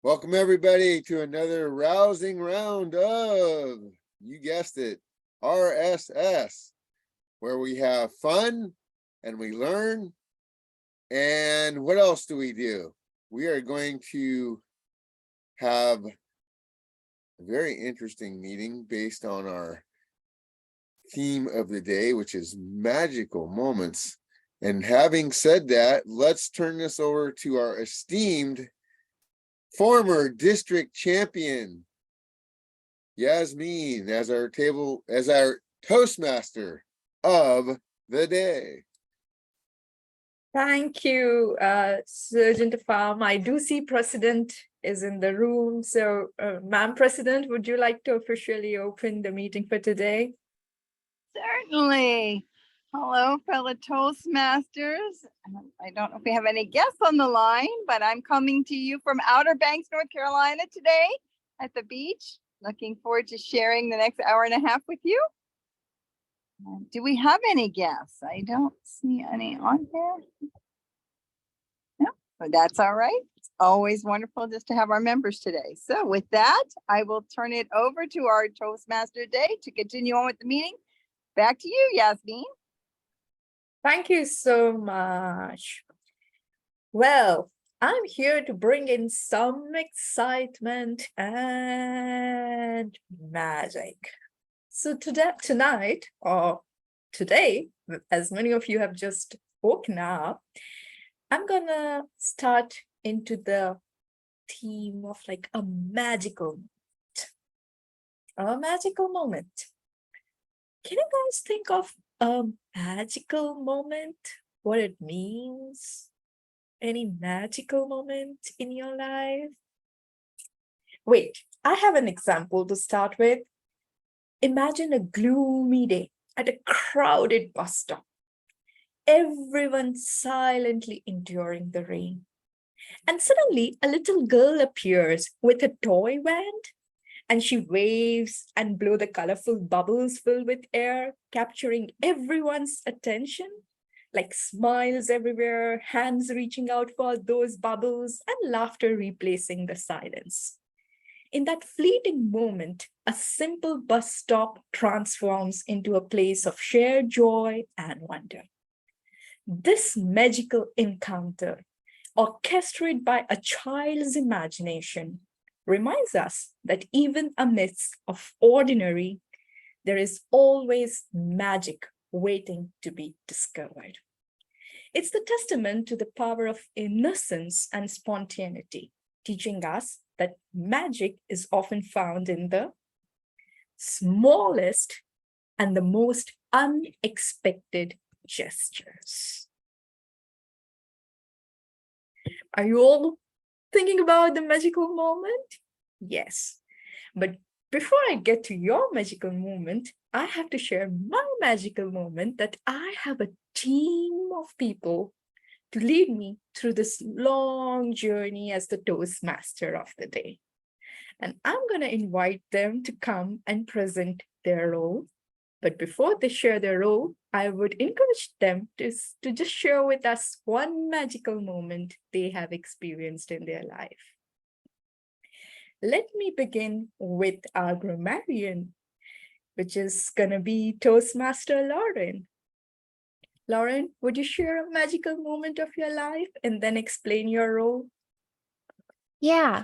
Welcome everybody to another rousing round of, you guessed it, RSS, where we have fun and we learn. And what else do? We are going to have a very interesting meeting based on our theme of the day, which is magical moments. And having said that, let's turn this over to our esteemed former district champion, Yasmin, as our Toastmaster of the day. Thank you, Sergeant Farm. I do see President is in the room. So, Ma'am President, would you like to officially open the meeting for today? Certainly. Hello, fellow Toastmasters. I don't know if we have any guests on the line, but I'm coming to you from Outer Banks, North Carolina today at the beach. Looking forward to sharing the next hour and a half with you. Do we have any guests? I don't see any on there. No, but that's all right. It's always wonderful just to have our members today. So with that, I will turn it over to our Toastmaster Day to continue on with the meeting. Back to you, Yasmin. Thank you so much. Well, I'm here to bring in some excitement and magic. So tonight, or today, as many of you have just woken up, I'm gonna start into the theme of like a magical moment. A magical moment. Can you guys think of a magical moment? What it means? Any magical moment in your life? Wait, I have an example to start with. Imagine a gloomy day at a crowded bus stop. Everyone silently enduring the rain. And suddenly a little girl appears with a toy wand, and she waves and blows the colorful bubbles filled with air, capturing everyone's attention, like smiles everywhere, hands reaching out for those bubbles, and laughter replacing the silence. In that fleeting moment, a simple bus stop transforms into a place of shared joy and wonder. This magical encounter, orchestrated by a child's imagination, reminds us that even amidst of ordinary, there is always magic waiting to be discovered. It's the testament to the power of innocence and spontaneity, teaching us that magic is often found in the smallest and the most unexpected gestures. Are you all thinking about the magical moment? Yes, but before I get to your magical moment, I have to share my magical moment that I have a team of people to lead me through this long journey as the Toastmaster of the day. And I'm going to invite them to come and present their role. But before they share their role, I would encourage them to just share with us one magical moment they have experienced in their life. Let me begin with our grammarian, which is going to be Toastmaster Lauren. Lauren, would you share a magical moment of your life and then explain your role? Yeah.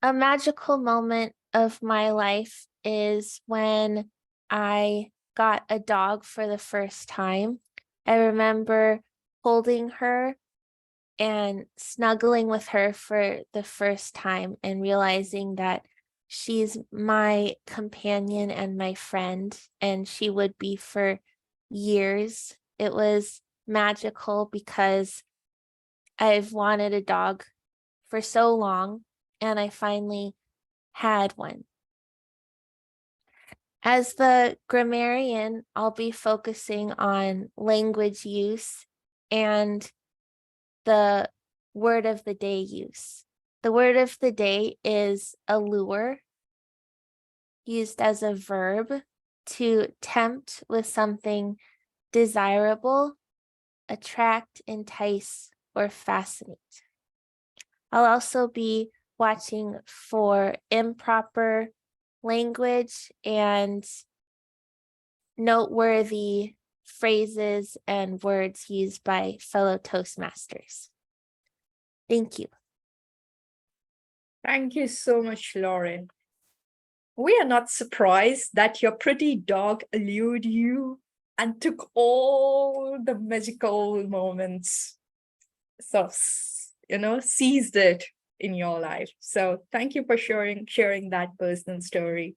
A magical moment of my life is when I got a dog for the first time. I remember holding her and snuggling with her for the first time and realizing that she's my companion and my friend, and she would be for years. It was magical because I've wanted a dog for so long, and I finally had one. As the grammarian, I'll be focusing on language use and the word of the day use. The word of the day is allure, used as a verb to tempt with something desirable, attract, entice, or fascinate. I'll also be watching for improper language and noteworthy phrases and words used by fellow Toastmasters. Thank you. Thank you so much, Lauren. We are not surprised that your pretty dog allured you and took all the magical moments, so, seized it in your life. So thank you for sharing that personal story.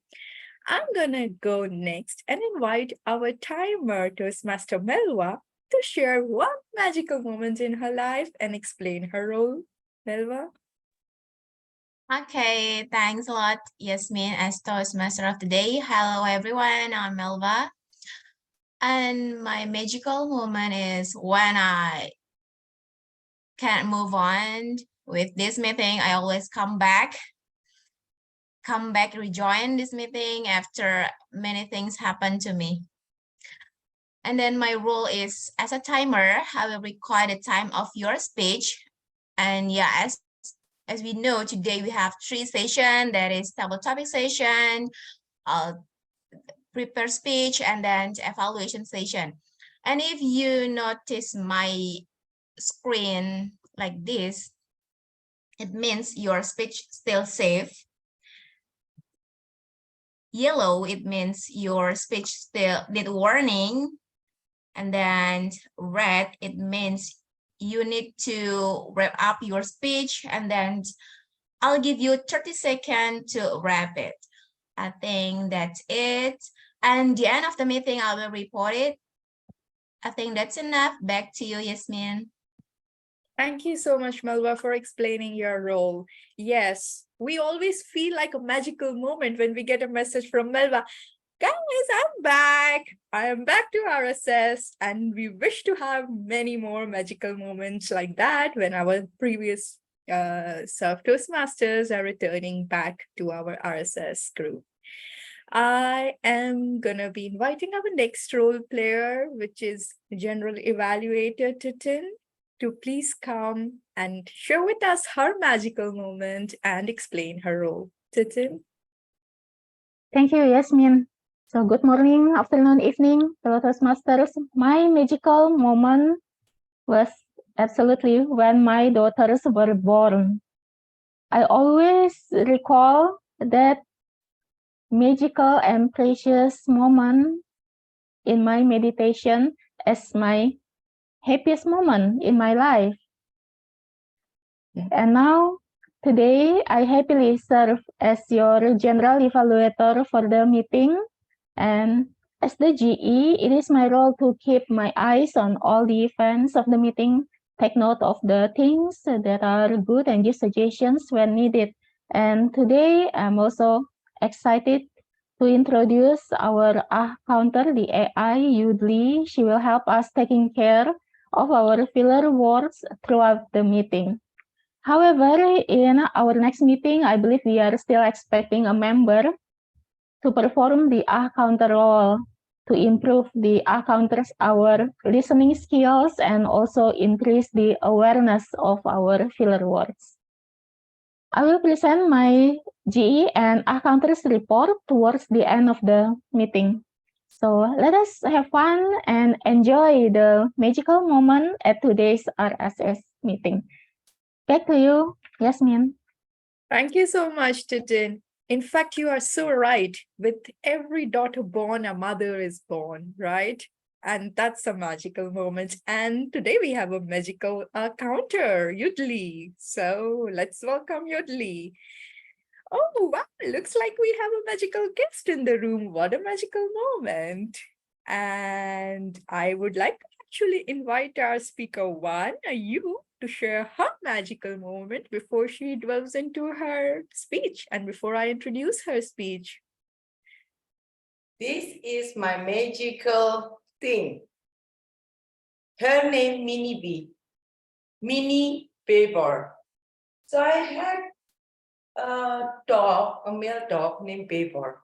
I'm gonna go next and invite our timer Toastmaster Melva to share one magical moment in her life and explain her role. Melva? Okay, thanks a lot, Yasmin, as Toastmaster of the day. Hello, everyone. I'm Melva. And my magical moment is when I can't move on with this meeting. I always come back, rejoin this meeting after many things happen to me. And then my role is as a timer, I will record the time of your speech. And yeah, as we know, today we have 3 sessions. That is table topic session, prepare speech, and then evaluation session. And if you notice my screen like this, it means your speech still safe. Yellow, it means your speech still need warning. And then red, it means you need to wrap up your speech, and then I'll give you 30 seconds to wrap it. I think that's it. And the end of the meeting, I will report it. I think that's enough. Back to you, Yasmin. Thank you so much, Melva, for explaining your role. Yes, we always feel like a magical moment when we get a message from Melva. Guys, I'm back. I am back to RSS, and we wish to have many more magical moments like that when our previous Surf Toastmasters are returning back to our RSS group. I am gonna be inviting our next role player, which is General Evaluator Titin, to please come and share with us her magical moment and explain her role. Titin? Thank you, Yasmin. So good morning, afternoon, evening, fellow Toastmasters. My magical moment was absolutely when my daughters were born. I always recall that magical and precious moment in my meditation as my happiest moment in my life. And now, today, I happily serve as your general evaluator for the meeting. And as the GE, it is my role to keep my eyes on all the events of the meeting, take note of the things that are good and give suggestions when needed. And today, I'm also excited to introduce our counter, the AI, Yudli. She will help us taking care of our filler words throughout the meeting. However, in our next meeting, I believe we are still expecting a member to perform the counter role to improve the counters our listening skills and also increase the awareness of our filler words. I will present my GE and counters report towards the end of the meeting. So let us have fun and enjoy the magical moment at today's RSS meeting. Back to you, Yasmin. Thank you so much, Titin. In fact, you are so right. With every daughter born, a mother is born, right? And that's a magical moment. And today we have a magical counter, Yudli. So let's welcome Yudli. Oh, wow, looks like we have a magical guest in the room. What a magical moment. And I would like to actually invite our speaker one, you, to share her magical moment before she delves into her speech and before I introduce her speech. This is my magical thing. Her name Minnie B. Minnie Baber. So I had a male dog named Baber.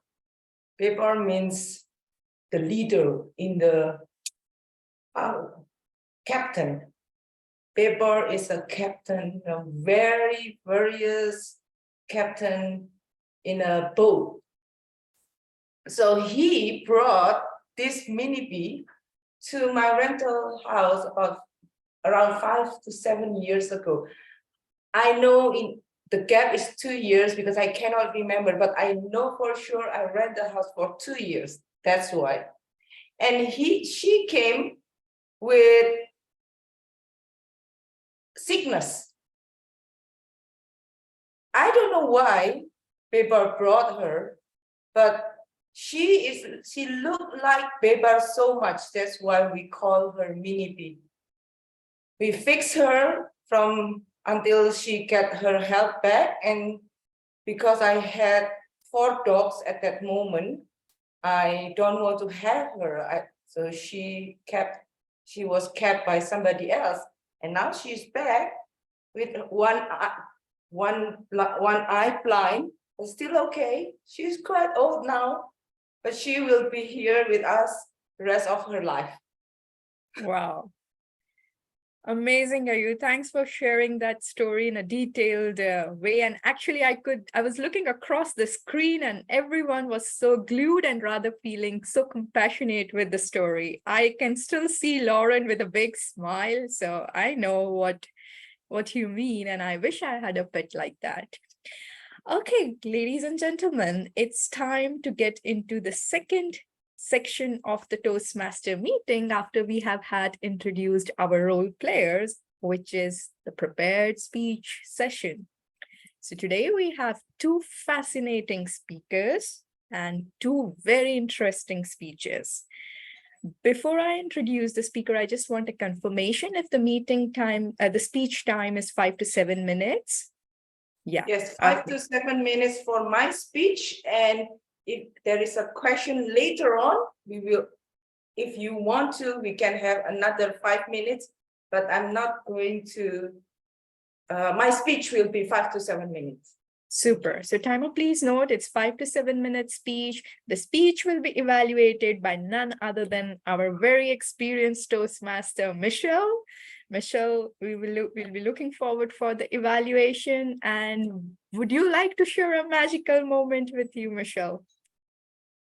Baber means the leader in the captain. Baber is a captain, very various captain in a boat. So he brought this mini bee to my rental house about around 5 to 7 years ago. I know in the gap is 2 years because I cannot remember, but I know for sure I rent the house for 2 years. That's why. And she came with sickness. I don't know why Bebar brought her, but she looked like Bebar so much. That's why we call her Mini Bee. We fix her until she get her health back, and because I had 4 dogs at that moment, I don't want to have her. So she was kept by somebody else, and now she's back with one eye blind, but still okay. She's quite old now, but she will be here with us the rest of her life. Wow. Amazing, Ayu. Thanks for sharing that story in a detailed way. And actually, I was looking across the screen and everyone was so glued and rather feeling so compassionate with the story. I can still see Lauren with a big smile. So I know what you mean. And I wish I had a pet like that. Okay, ladies and gentlemen, it's time to get into the second section of the Toastmaster meeting after we have had introduced our role players, which is the prepared speech session. So today we have 2 fascinating speakers and 2 very interesting speeches. Before I introduce the speaker, I just want a confirmation if the meeting time, the speech time is 5 to 7 minutes. Yeah. Yes, 5 to 7 minutes for my speech, and if there is a question later on, we will, if you want to, we can have another 5 minutes, but I'm not going to, my speech will be 5 to 7 minutes. Super. So timer, please note it's 5 to 7 minute speech. The speech will be evaluated by none other than our very experienced Toastmaster, Michelle. Michelle, we'll be looking forward for the evaluation. And would you like to share a magical moment with you, Michelle?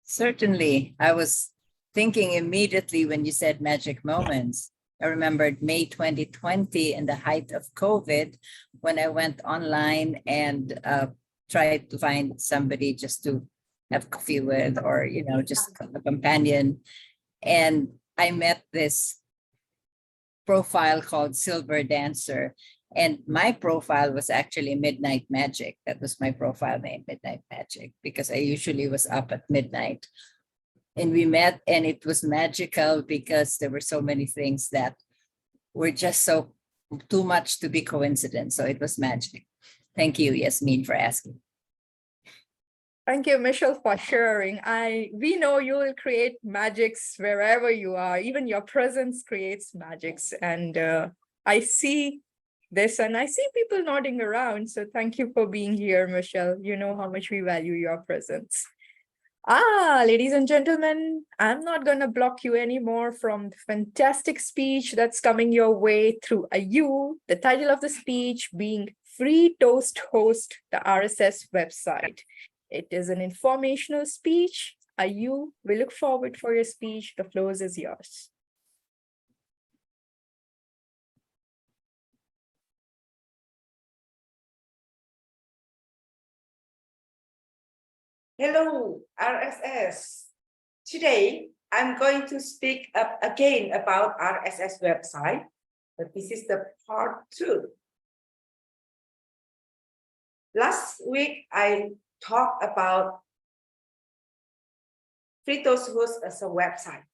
Certainly. I was thinking immediately when you said magic moments. I remembered May 2020 in the height of COVID when I went online and tried to find somebody just to have coffee with, or, just a companion. And I met this profile called Silver Dancer. And my profile was actually Midnight Magic. That was my profile name, Midnight Magic, because I usually was up at midnight. And we met, and it was magical because there were so many things that were just so too much to be coincidence. So it was magic. Thank you, Yasmin, for asking. Thank you, Michelle, for sharing. We know you will create magics wherever you are. Even your presence creates magics. And I see this, and I see people nodding around. So thank you for being here, Michelle. You know how much we value your presence. Ladies and gentlemen, I'm not going to block you anymore from the fantastic speech that's coming your way through Ayu. The title of the speech being Free Toast Host, the RSS website. It is an informational speech. Ayu, we look forward for your speech. The floor is yours. Hello, RSS. Today, I'm going to speak up again about RSS website, but this is the part 2. Last week, I talked about Free Toast Host as a website.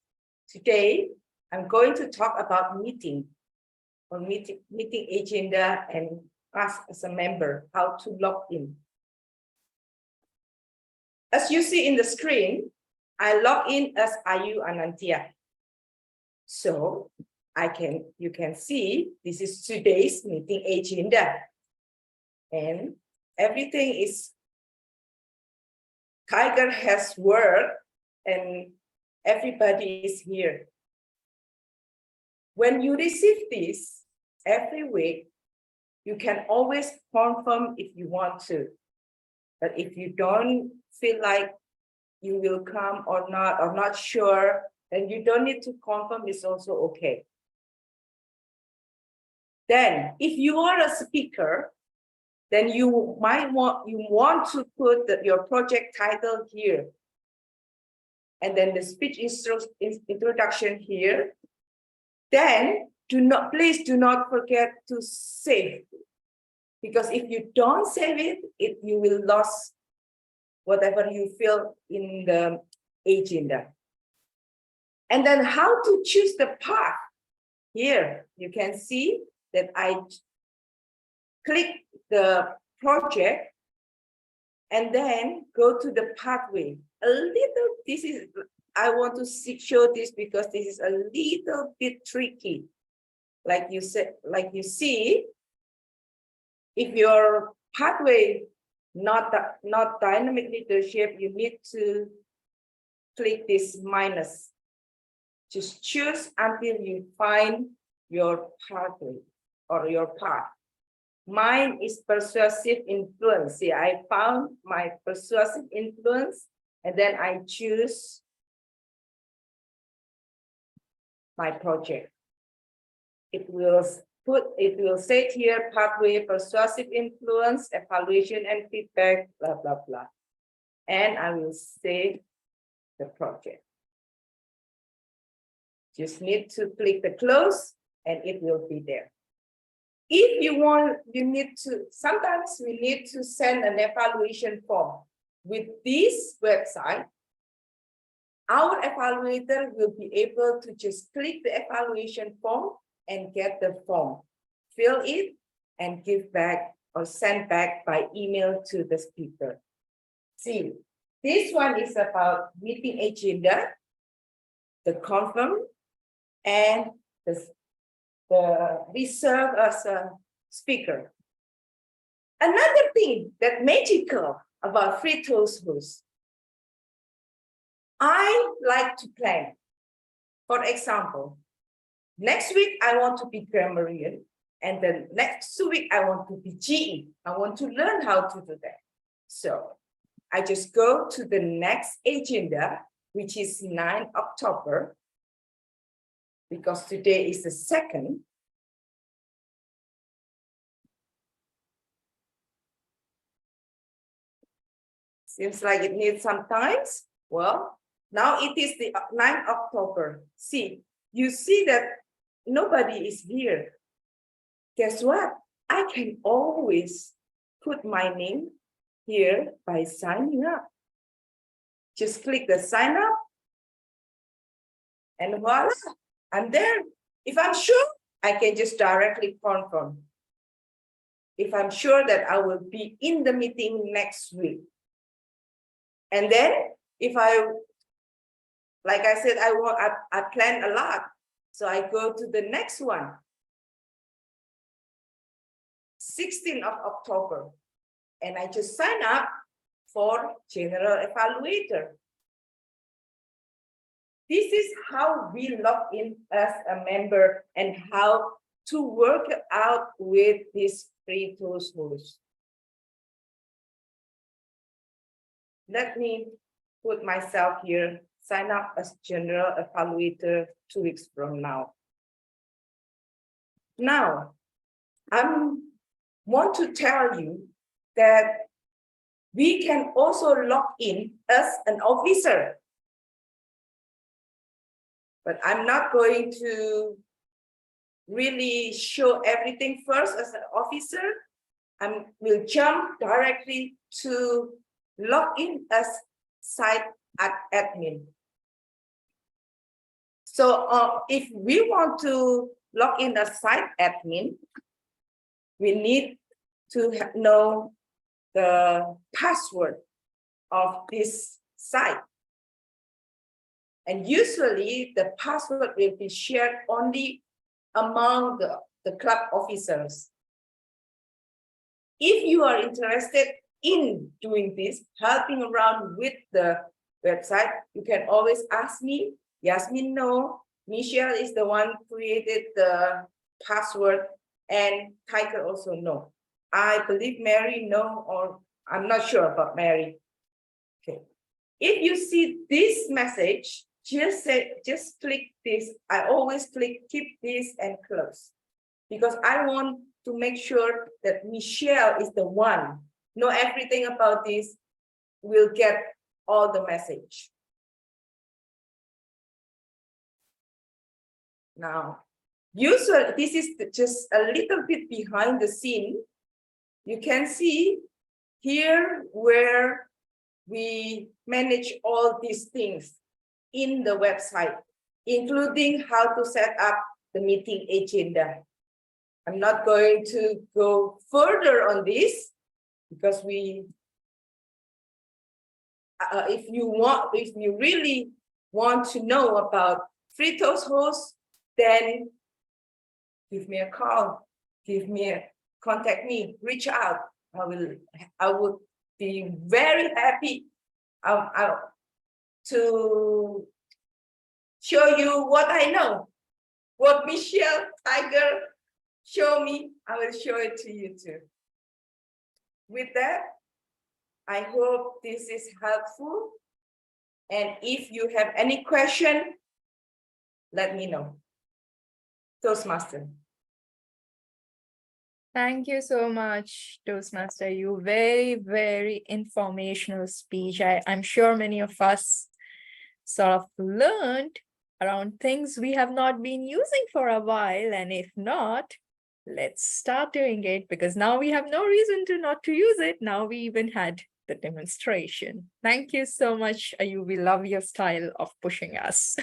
Today, I'm going to talk about meeting agenda and us as a member, how to log in. As you see in the screen, I log in as Ayu Anantia. So you can see this is today's meeting agenda. And everything is, Tiger has work and everybody is here. When you receive this every week, you can always confirm if you want to. But if you don't feel like you will come or not sure, then you don't need to confirm, it's also okay. Then if you are a speaker, then you want to put your project title here. And then the speech introduction here. Then please do not forget to save. Because if you don't save it, you will lose whatever you feel in the agenda. And then how to choose the path. Here, you can see that I click the project and then go to the pathway. I want to show this because this is a little bit tricky. Like you see, if your pathway not dynamic leadership, you need to click this minus. Just choose until you find your pathway or your path. Mine is persuasive influence. See, I found my persuasive influence and then I choose my project. It will say here pathway, persuasive influence, evaluation and feedback, blah, blah, blah. And I will save the project. Just need to click the close and it will be there. If you want, sometimes we need to send an evaluation form. With this website, our evaluator will be able to just click the evaluation form and get the form, fill it and give back or send back by email to the speaker. See, this one is about meeting agenda, the confirm, and the reserve as a speaker. Another thing that magical about free Toastmasters, I like to plan. For example, next week I want to be grammarian, and then next week I want to be GE. I want to learn how to do that. So I just go to the next agenda, which is 9 October, because today is the 2nd. Seems like it needs some time. Well, now it is the 9th October. See, you see that nobody is here. Guess what? I can always put my name here by signing up. Just click the sign up and voila, I'm there. If I'm sure, I can just directly confirm. If I'm sure that I will be in the meeting next week. And then if like I said, I plan a lot. So I go to the next one. 16th of October. And I just sign up for general evaluator. This is how we log in as a member and how to work out with this free Toastmasters. Let me put myself here, sign up as general evaluator 2 weeks from now. Now, I want to tell you that we can also log in as an officer. But I'm not going to really show everything first as an officer. I will jump directly to log in as site admin. So if we want to log in as site admin, we need to know the password of this site. And usually the password will be shared only among the club officers. If you are interested in doing this, helping around with the website, you can always ask me. Yasmin, no. Michelle is the one who created the password, and Tiger also no. I believe Mary, no, or I'm not sure about Mary. Okay. If you see this message, just click this. I always click keep this and close, because I want to make sure that Michelle is the one know everything about this, will get all the message. Now, usually this is just a little bit behind the scene. You can see here where we manage all these things in the website, including how to set up the meeting agenda. I'm not going to go further on this because if you really want to know about Free Toast host, then give me a call, contact me, reach out. I would be very happy to show you what I know. What Michelle Tiger show me, I will show it to you too. With that, I hope this is helpful. And if you have any question, let me know. Toastmaster. Thank you so much, Toastmaster. You very informational speech. I'm sure many of us sort of learned around things we have not been using for a while. And if not, let's start doing it, because now we have no reason to not to use it. Now we even had the demonstration. Thank you so much, Ayu. We love your style of pushing us.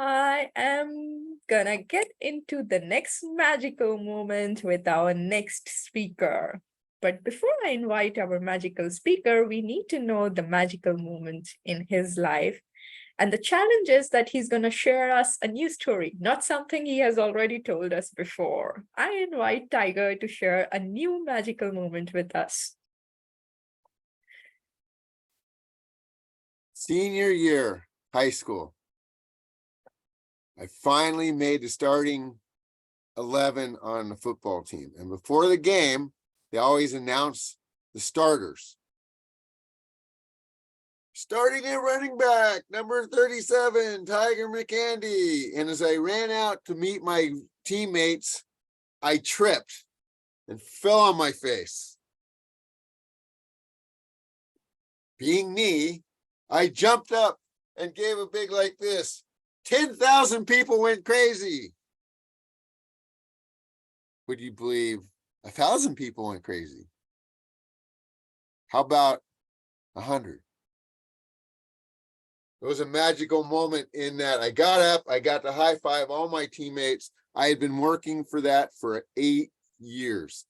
I am gonna get into the next magical moment with our next speaker. But before I invite our magical speaker, we need to know the magical moment in his life. And the challenge is that he's going to share us a new story, not something he has already told us before. I invite Tiger to share a new magical moment with us. Senior year, high school. I finally made the starting 11 on the football team. And before the game, they always announce the starters. Starting at running back, number 37, Tiger McAndy. And as I ran out to meet my teammates, I tripped and fell on my face. Being me, I jumped up and gave a big like this. 10,000 people went crazy. Would you believe 1,000 people went crazy? How about 100? It was a magical moment in that I got up, I got to high five all my teammates. I had been working for that for 8 years.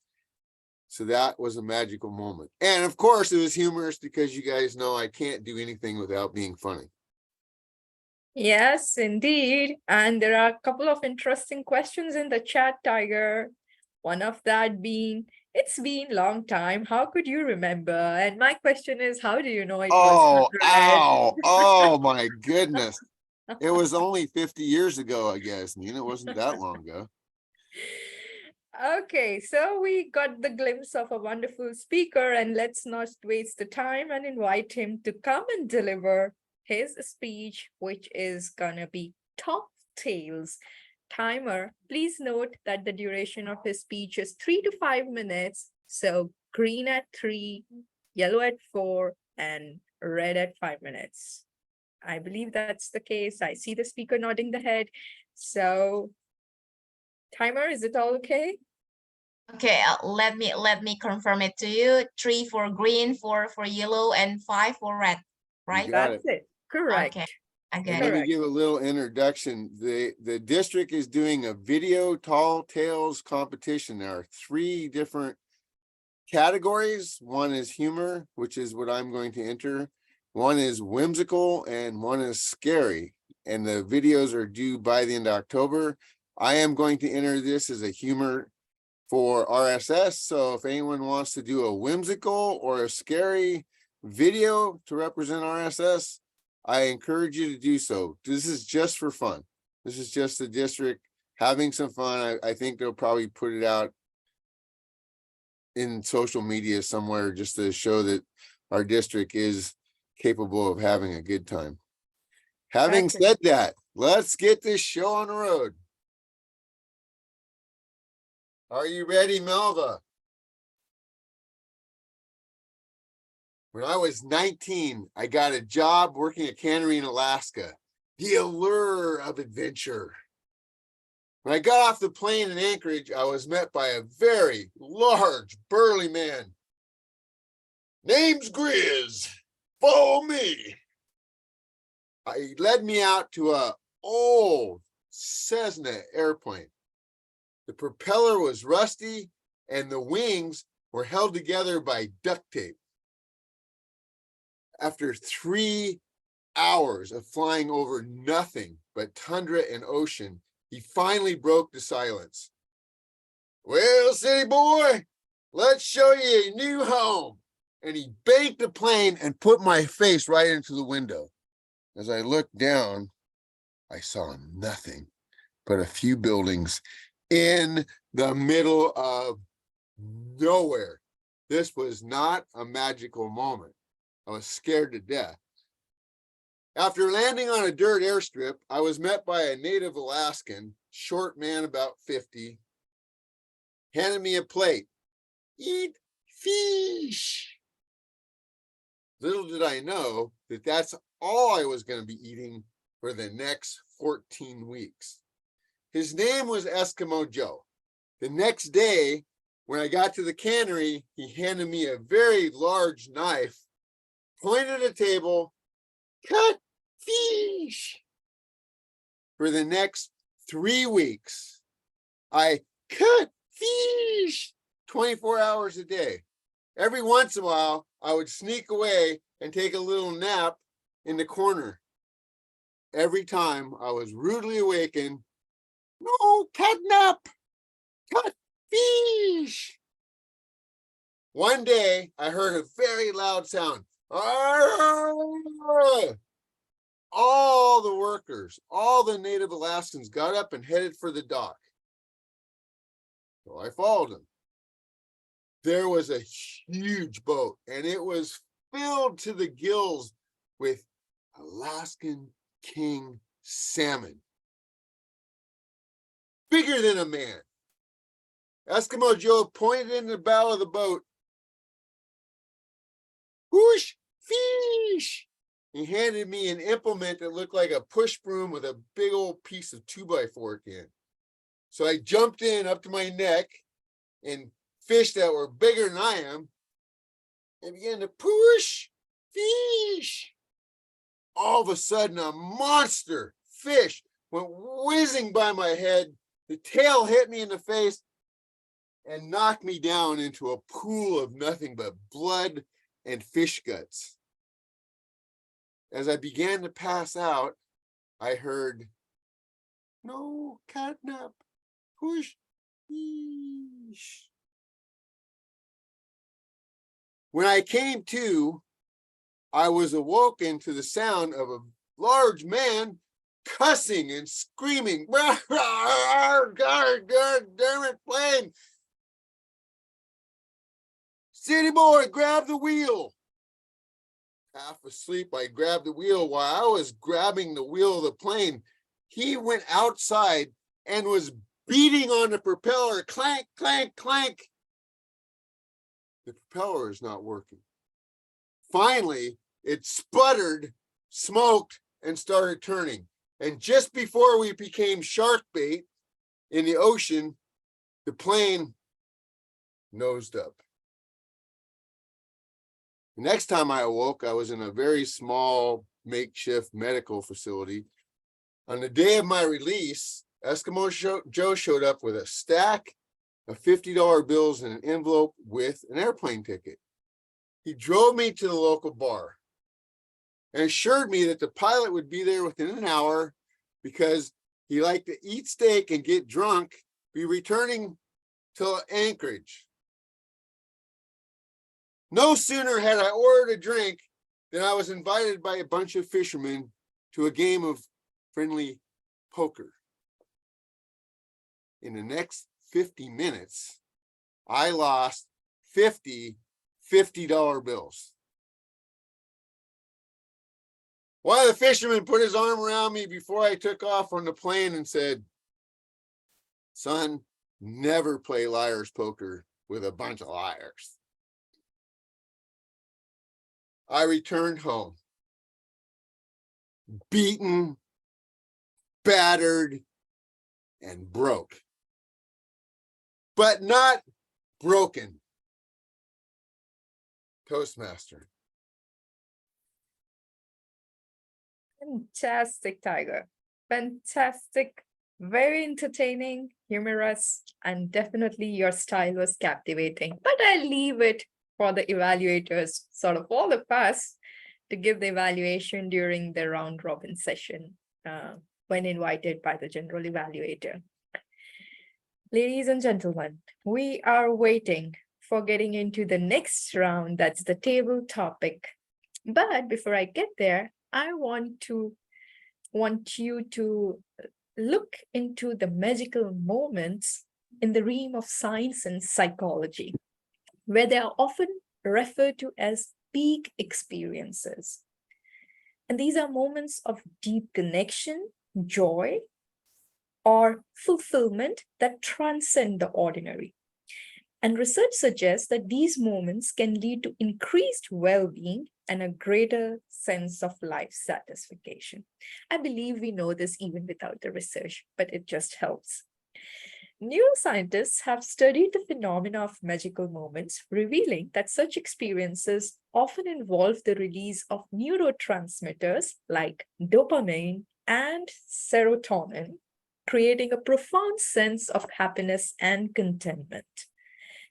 So that was a magical moment. And of course, it was humorous because you guys know I can't do anything without being funny. Yes, indeed. And there are a couple of interesting questions in the chat, Tiger. One of that being, it's been a long time. How could you remember? And my question is, how do you know it was 100? Oh my goodness. It was only 50 years ago, I guess. Nina, it wasn't that long ago. Okay, so we got the glimpse of a wonderful speaker, and let's not waste the time and invite him to come and deliver his speech, which is gonna be top tails. Timer, please note that the duration of his speech is 3 to 5 minutes. So green at 3, yellow at 4, and red at 5 minutes. I believe that's the case. I see the speaker nodding the head. So timer, is it all okay? Okay, let me confirm it to you. 3 for green, 4 for yellow, and 5 for red, right? You got That's it. Correct. Okay, I And get let it. me give a little introduction. The district is doing a video tall tales competition. There are 3 different categories. One is humor, which is what I'm going to enter. One is whimsical and one is scary. And the videos are due by the end of October. I am going to enter this as a humor for RSS. So if anyone wants to do a whimsical or a scary video to represent RSS, I encourage you to do so. This is just for fun. This is just the district having some fun. I think they'll probably put it out in social media somewhere just to show that our district is capable of having a good time. Having That's it. said that, let's get this show on the road. Are you ready, Melva? When I was 19, I got a job working at cannery in Alaska. The allure of adventure. When I got off the plane in Anchorage, I was met by a very large, burly man. Name's Grizz. Follow me. He led me out to a old Cessna airplane. The propeller was rusty and the wings were held together by duct tape. After 3 hours of flying over nothing but tundra and ocean, he finally broke the silence. Well, city boy, let's show you a new home. And he banked the plane and put my face right into the window. As I looked down, I saw nothing but a few buildings in the middle of nowhere. This was not a magical moment. I was scared to death. After landing on a dirt airstrip, I was met by a native Alaskan, short man about 50, handed me a plate. Eat fish. Little did I know that that's all I was going to be eating for the next 14 weeks. His name was Eskimo Joe. The next day, when I got to the cannery, he handed me a very large knife, pointed at a table, cut fish. For the next 3 weeks, I cut fish 24 hours a day. Every once in a while, I would sneak away and take a little nap in the corner. Every time I was rudely awakened, no, catnap, cut fish. One day, I heard a very loud sound. All the workers, all the native Alaskans got up and headed for the dock. So I followed them. There was a huge boat, and it was filled to the gills with Alaskan king salmon. Bigger than a man. Eskimo Joe pointed in the bow of the boat. Whoosh, fish! He handed me an implement that looked like a push broom with a big old piece of 2x4 at the end. So I jumped in up to my neck and fish that were bigger than I am and began to push fish. All of a sudden, a monster fish went whizzing by my head. The tail hit me in the face and knocked me down into a pool of nothing but blood and fish guts. As I began to pass out, I heard, no, catnap, push fish. When I came to, I was awoken to the sound of a large man cussing and screaming. God damn it, plane. City boy, grab the wheel. Half asleep, I grabbed the wheel. While I was grabbing the wheel of the plane, he went outside and was beating on the propeller. Clank, clank, clank. The propeller is not working. Finally, it sputtered, smoked, and started turning. And just before we became shark bait in the ocean, the plane nosed up. The next time I awoke, I was in a very small makeshift medical facility. On the day of my release, Eskimo Joe showed up with a stack of $50 bills in an envelope with an airplane ticket. He drove me to the local bar and assured me that the pilot would be there within an hour because he liked to eat steak and get drunk, be returning to Anchorage. No sooner had I ordered a drink than I was invited by a bunch of fishermen to a game of friendly poker. In the next 50 minutes, I lost 50 $50 bills. One of the fishermen put his arm around me before I took off on the plane and said, son, never play liar's poker with a bunch of liars. I returned home, beaten, battered, and broke, but not broken. Toastmaster. Fantastic, Tiger. Fantastic. Very entertaining, humorous, and definitely your style was captivating. But I'll leave it for the evaluators, sort of all of us, to give the evaluation during the round robin session when invited by the general evaluator. Ladies and gentlemen, we are waiting for getting into the next round. That's the table topic. But before I get there, I want you to look into the magical moments in the realm of science and psychology, where they are often referred to as peak experiences. And these are moments of deep connection, joy, or fulfillment that transcend the ordinary. And research suggests that these moments can lead to increased well-being and a greater sense of life satisfaction. I believe we know this even without the research, but it just helps. Neuroscientists have studied the phenomena of magical moments, revealing that such experiences often involve the release of neurotransmitters like dopamine and serotonin, creating a profound sense of happiness and contentment.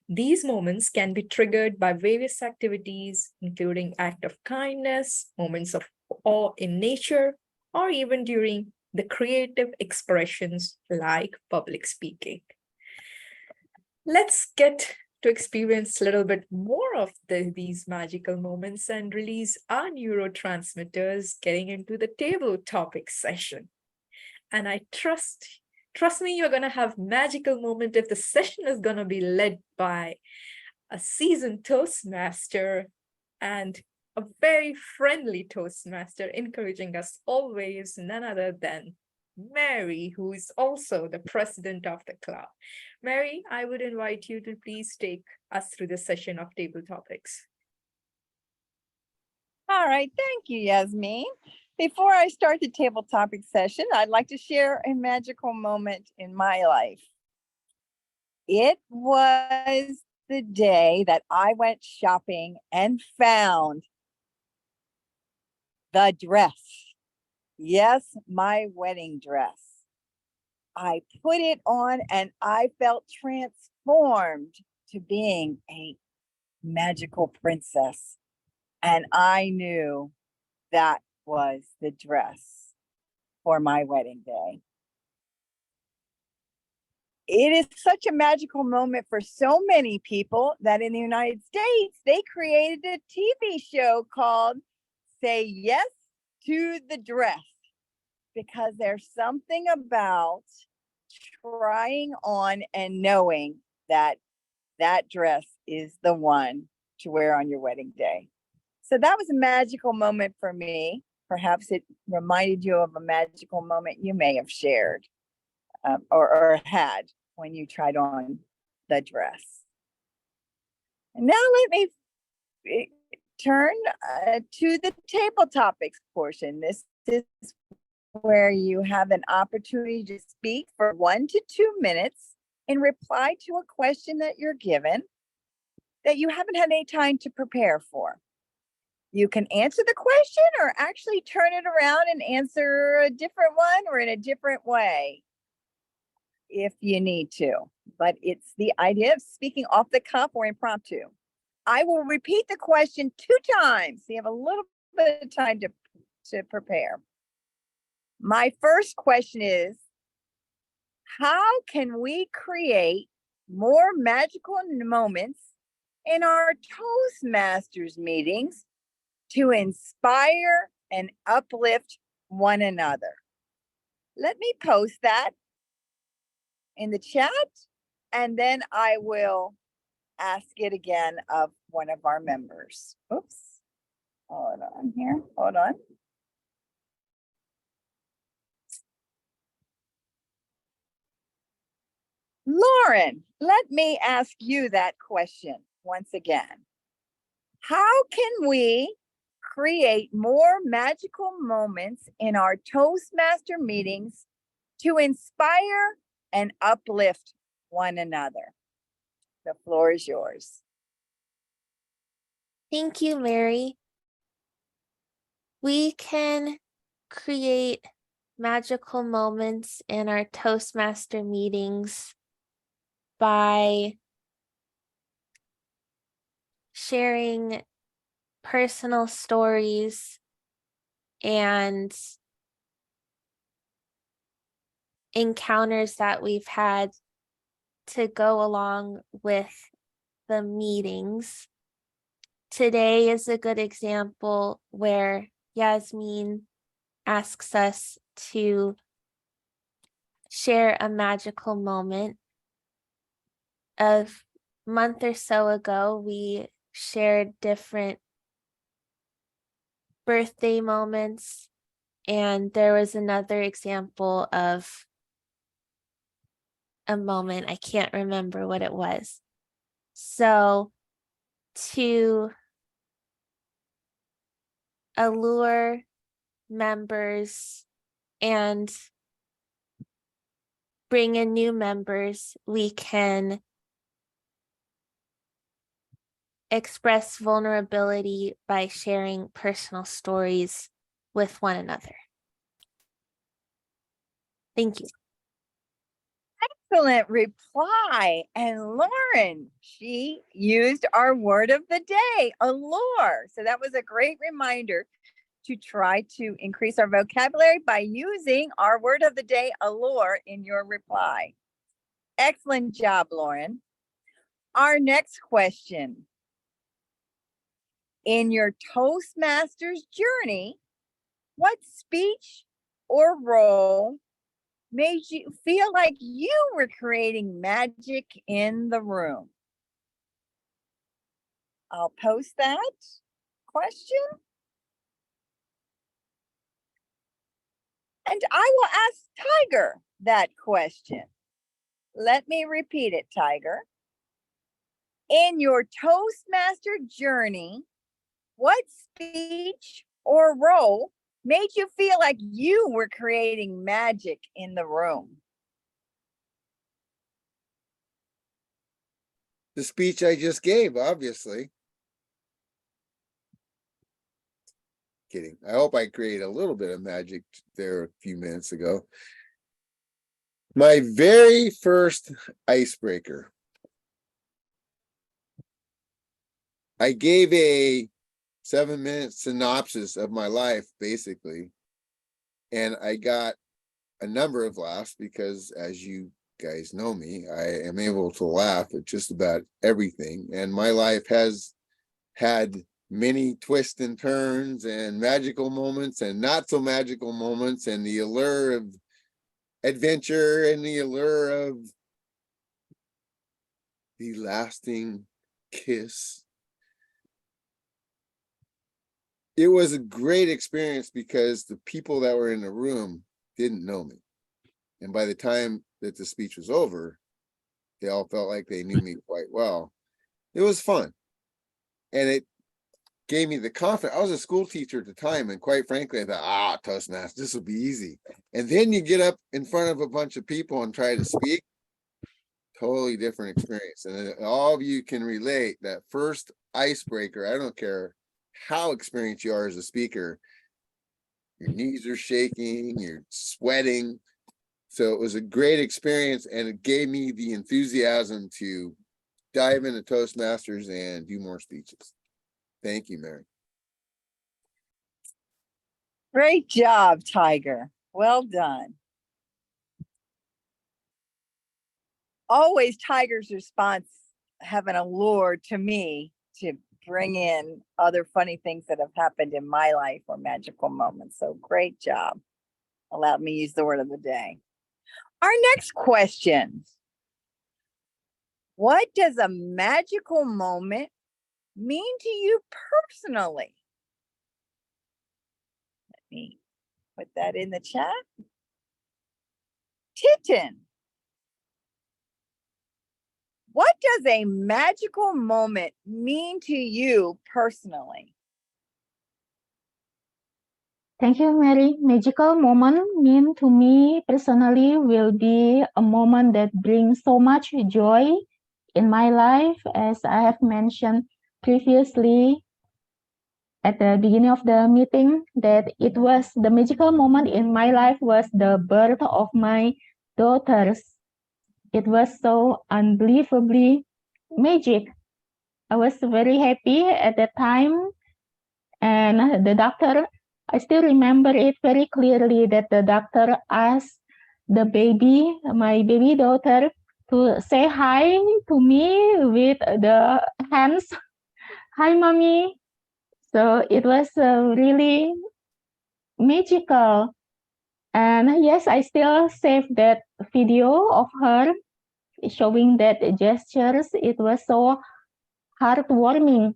These moments can be triggered by various activities, including acts of kindness, moments of awe in nature, or even during the creative expressions like public speaking. Let's get to experience a little bit more of these magical moments and release our neurotransmitters getting into the table topic session. And I trust me, you're going to have magical moment if the session is going to be led by a seasoned Toastmaster and a very friendly Toastmaster, encouraging us always, none other than Mary, who is also the president of the club. Mary, I would invite you to please take us through the session of table topics. All right, thank you, Yasmin. Before I start the table topic session, I'd like to share a magical moment in my life. It was the day that I went shopping and found the dress. Yes, my wedding dress. I put it on and I felt transformed to being a magical princess. And I knew that was the dress for my wedding day. It is such a magical moment for so many people that in the United States, they created a TV show called Say Yes to the Dress, because there's something about trying on and knowing that that dress is the one to wear on your wedding day. So that was a magical moment for me. Perhaps it reminded you of a magical moment you may have shared or had when you tried on the dress. And now let me turn to the table topics portion. This is where you have an opportunity to speak for 1 to 2 minutes in reply to a question that you're given that you haven't had any time to prepare for. You can answer the question or actually turn it around and answer a different one or in a different way if you need to. But it's the idea of speaking off the cuff or impromptu. I will repeat the question 2 times, so you have a little bit of time to prepare. My first question is, how can we create more magical moments in our Toastmasters meetings to inspire and uplift one another? Let me post that in the chat, and then I will ask it again of one of our members. Oops. Hold on here. Hold on. Lauren, let me ask you that question once again. How can we create more magical moments in our Toastmaster meetings to inspire and uplift one another? The floor is yours. Thank you, Mary. We can create magical moments in our Toastmaster meetings by sharing personal stories and encounters that we've had to go along with the meetings. Today is a good example where Yasmin asks us to share a magical moment. A month or so ago, we shared different birthday moments, and there was another example of a moment. I can't remember what it was. So to allure members and bring in new members, we can express vulnerability by sharing personal stories with one another. Thank you. Excellent reply. And Lauren, she used our word of the day, allure. So that was a great reminder to try to increase our vocabulary by using our word of the day, allure, in your reply. Excellent job, Lauren. Our next question. In your Toastmasters journey, what speech or role made you feel like you were creating magic in the room? I'll post that question. And I will ask Tiger that question. Let me repeat it, Tiger. In your Toastmaster journey, what speech or role made you feel like you were creating magic in the room? The speech I just gave, obviously. Kidding. I hope I created a little bit of magic there a few minutes ago. My very first icebreaker. I gave a 7-minute synopsis of my life, basically. And I got a number of laughs because, as you guys know me, I am able to laugh at just about everything. And my life has had many twists and turns and magical moments and not so magical moments, and the allure of adventure and the allure of the lasting kiss. It was a great experience because the people that were in the room didn't know me. And by the time that the speech was over, they all felt like they knew me quite well. It was fun. And it gave me the confidence. I was a school teacher at the time, and quite frankly, I thought, Toastmasters, this will be easy. And then you get up in front of a bunch of people and try to speak. Totally different experience. And all of you can relate that first icebreaker. I don't care how experienced you are as a speaker. Your knees are shaking, you're sweating. So it was a great experience, and it gave me the enthusiasm to dive into Toastmasters and do more speeches. Thank you, Mary. Great job, Tiger. Well done. Always Tiger's response have an allure to me to bring in other funny things that have happened in my life or magical moments. So great job. Allowed me to use the word of the day. Our next question. What does a magical moment mean to you personally? Let me put that in the chat. Titten, what does a magical moment mean to you personally? Thank you, Mary. Magical moment mean to me personally will be a moment that brings so much joy in my life, as I have mentioned previously at the beginning of the meeting, that it was the magical moment in my life was the birth of my daughters. It was so unbelievably magic. I was very happy at that time, and the doctor, I still remember it very clearly that the doctor asked the baby, my baby daughter, to say hi to me with the hands. Hi, mommy. So it was really magical. And yes, I still save that video of her showing that gestures. It was so heartwarming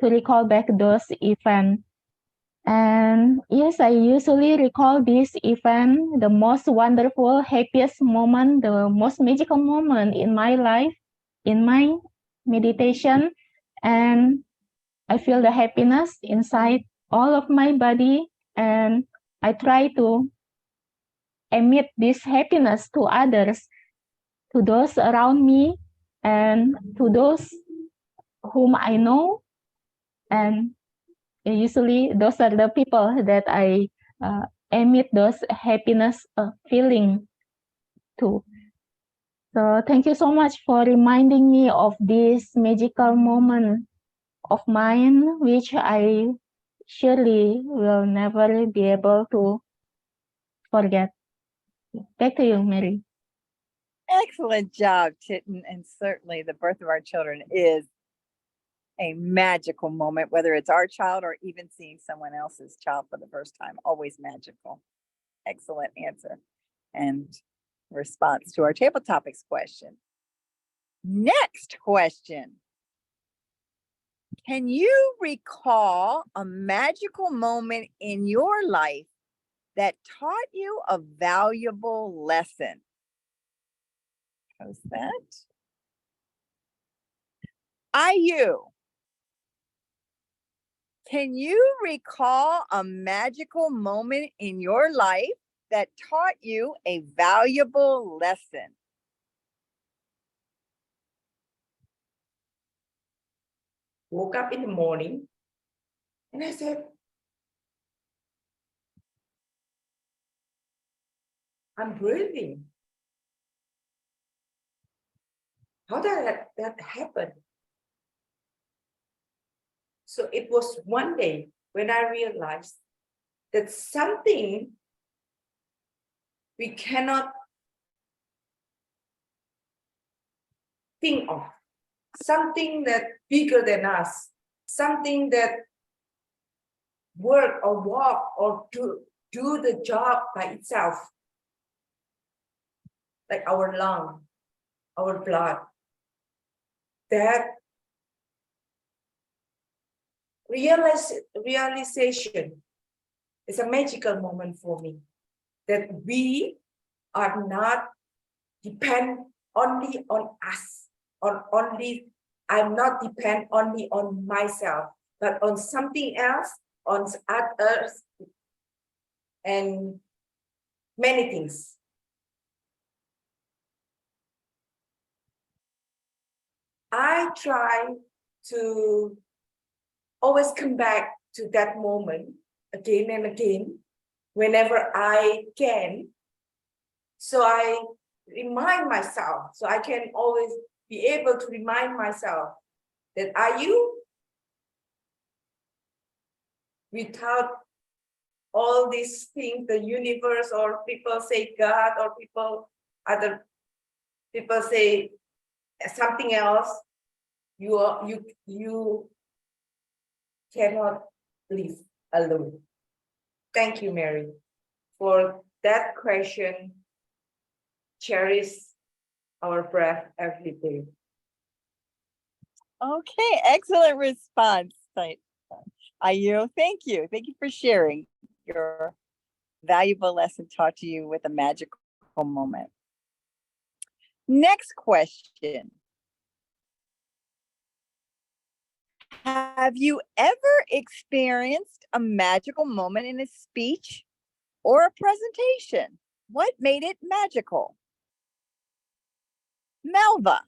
to recall back those events. And yes, I usually recall this event, the most wonderful, happiest moment, the most magical moment in my life, in my meditation. And I feel the happiness inside all of my body. And I try to emit this happiness to others, to those around me, and to those whom I know. And usually those are the people that I emit those happiness feeling to. So thank you so much for reminding me of this magical moment of mine, which I surely will never be able to forget. Back to you, Mary. Excellent job, Titten. And certainly the birth of our children is a magical moment, whether it's our child or even seeing someone else's child for the first time, always magical. Excellent answer and response to our table topics question. Next question. Can you recall a magical moment in your life that taught you a valuable lesson? How's that? IU. Can you recall a magical moment in your life that taught you a valuable lesson? Woke up in the morning and I said, I'm breathing. How did that happen? So it was one day when I realized that something we cannot think of, something that bigger than us, something that work or walk or do the job by itself, like our lung, our blood. That realization is a magical moment for me, that we are not depend only on us, I'm not depend only on myself, but on something else, on others, and many things. I try to always come back to that moment again and again whenever I can. So I remind myself, so I can always be able to remind myself that without all these things, the universe, or people say God, or other people say something else, you cannot live alone. Thank you, Mary, for that question. Cherish our breath every day. Okay, excellent response. Ayu, thank you. Thank you for sharing your valuable lesson taught to you with a magical moment. Next question. Have you ever experienced a magical moment in a speech or a presentation? What made it magical? Melva.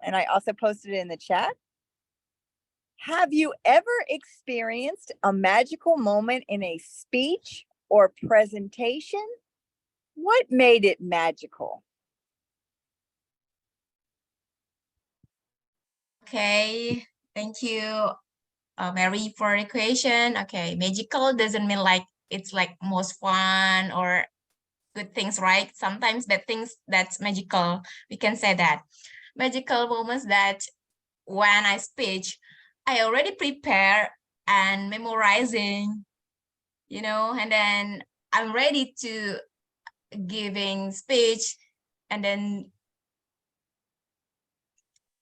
And I also posted it in the chat. Have you ever experienced a magical moment in a speech or presentation? What made it magical? Okay, thank you, Mary, for the question. Okay, magical doesn't mean like it's like most fun or good things, right? Sometimes bad things that's magical. We can say that. Magical moments that when I speak, I already prepare and memorizing, and then I'm ready to giving speech, and then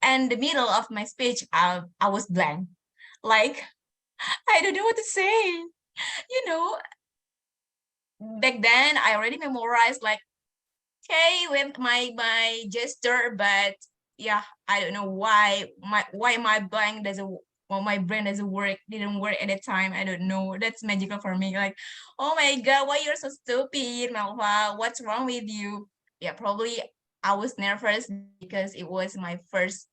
and the middle of my speech, I was blank. Like, I don't know what to say. Back then I already memorized like, okay, with my gesture, but yeah, I don't know why my blank doesn't, well, my brain didn't work at the time. I don't know. That's magical for me. Like, oh my God, why you're so stupid, Malva? What's wrong with you? Yeah, probably I was nervous because it was my first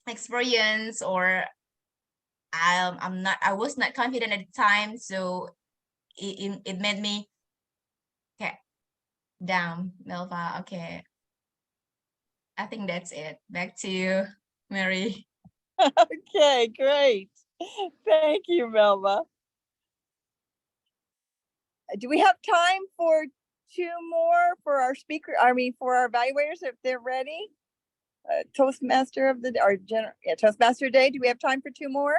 experience, or I was not confident at the time, so it made me, okay, down, Melva. Okay, I think that's it. Back to you, Mary. Okay, great. Thank you, Melva. Do we have time for two more for our for our evaluators if they're ready? Toastmaster of the Toastmaster Day. Do we have time for two more?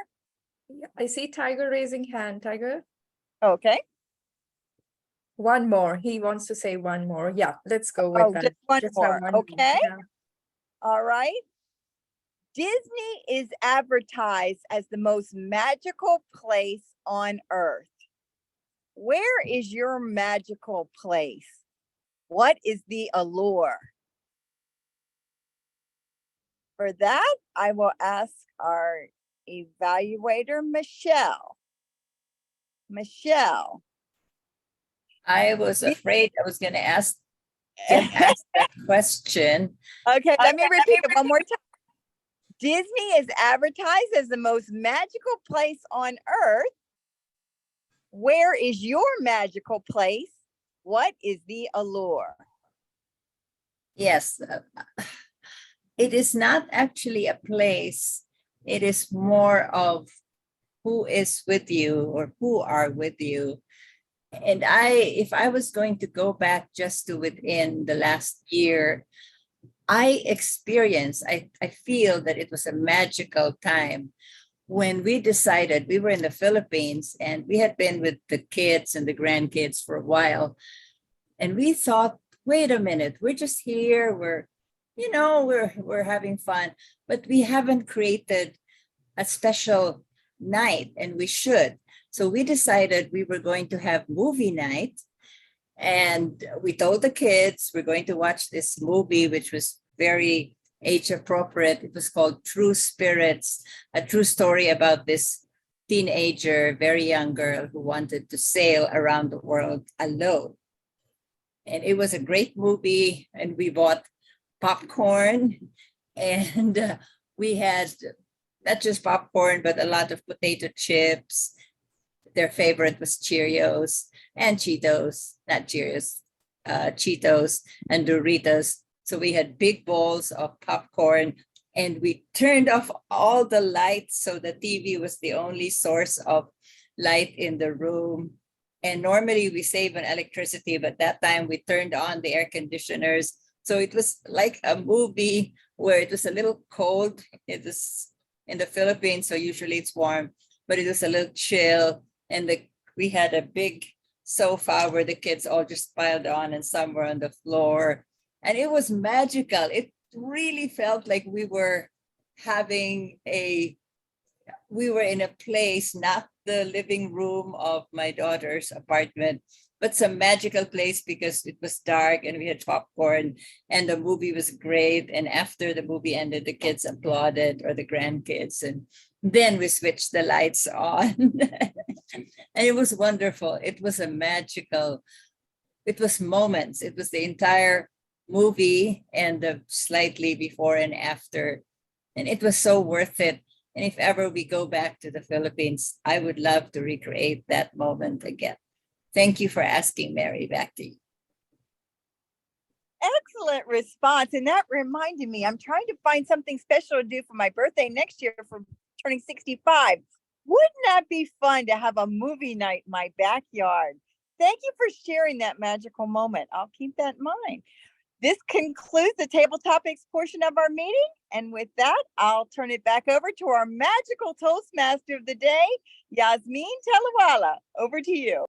Yeah, I see Tiger raising hand. Tiger, Okay. one more. He wants to say one more. Yeah, let's go with that. Just one have more. one more. Okay. Yeah. All right. Disney is advertised as the most magical place on earth. Where is your magical place? What is the allure? For that, I will ask our evaluator, Michelle. Michelle. I was afraid I was going to get asked that question. Okay, let me repeat it one more time. Disney is advertised as the most magical place on earth. Where is your magical place? What is the allure? Yes, it is not actually a place. It is more of who is with you or who are with you. And if I was going to go back just to within the last year, I feel that it was a magical time when we decided. We were in the Philippines and we had been with the kids and the grandkids for a while. And we thought, wait a minute, we're just here. We're having fun, but we haven't created a special night, and we should. So we decided we were going to have movie night. And we told the kids we're going to watch this movie, which was very age appropriate. It was called True Spirits, a true story about this teenager, very young girl who wanted to sail around the world alone. And it was a great movie. And we bought popcorn, and we had not just popcorn, but a lot of potato chips. Their favorite was Cheerios and Cheetos, not Cheerios, Cheetos and Doritos. So we had big bowls of popcorn, and we turned off all the lights. So the TV was the only source of light in the room. And normally we save on electricity, but that time we turned on the air conditioners. So it was like a movie where it was a little cold. It was in the Philippines, so usually it's warm, but it was a little chill. And we had a big sofa where the kids all just piled on, and some were on the floor. And it was magical. It really felt like we were in a place, not the living room of my daughter's apartment, but some magical place because it was dark and we had popcorn and the movie was great. And after the movie ended, the kids applauded, or the grandkids. And then we switched the lights on. And it was wonderful. It was it was moments. It was the entire movie and the slightly before and after. And it was so worth it. And if ever we go back to the Philippines, I would love to recreate that moment again. Thank you for asking, Mary. Back to you. Excellent response. And that reminded me, I'm trying to find something special to do for my birthday next year for turning 65. Wouldn't that be fun to have a movie night in my backyard? Thank you for sharing that magical moment. I'll keep that in mind. This concludes the table topics portion of our meeting. And with that, I'll turn it back over to our magical Toastmaster of the day, Yasmin Talawala. Over to you.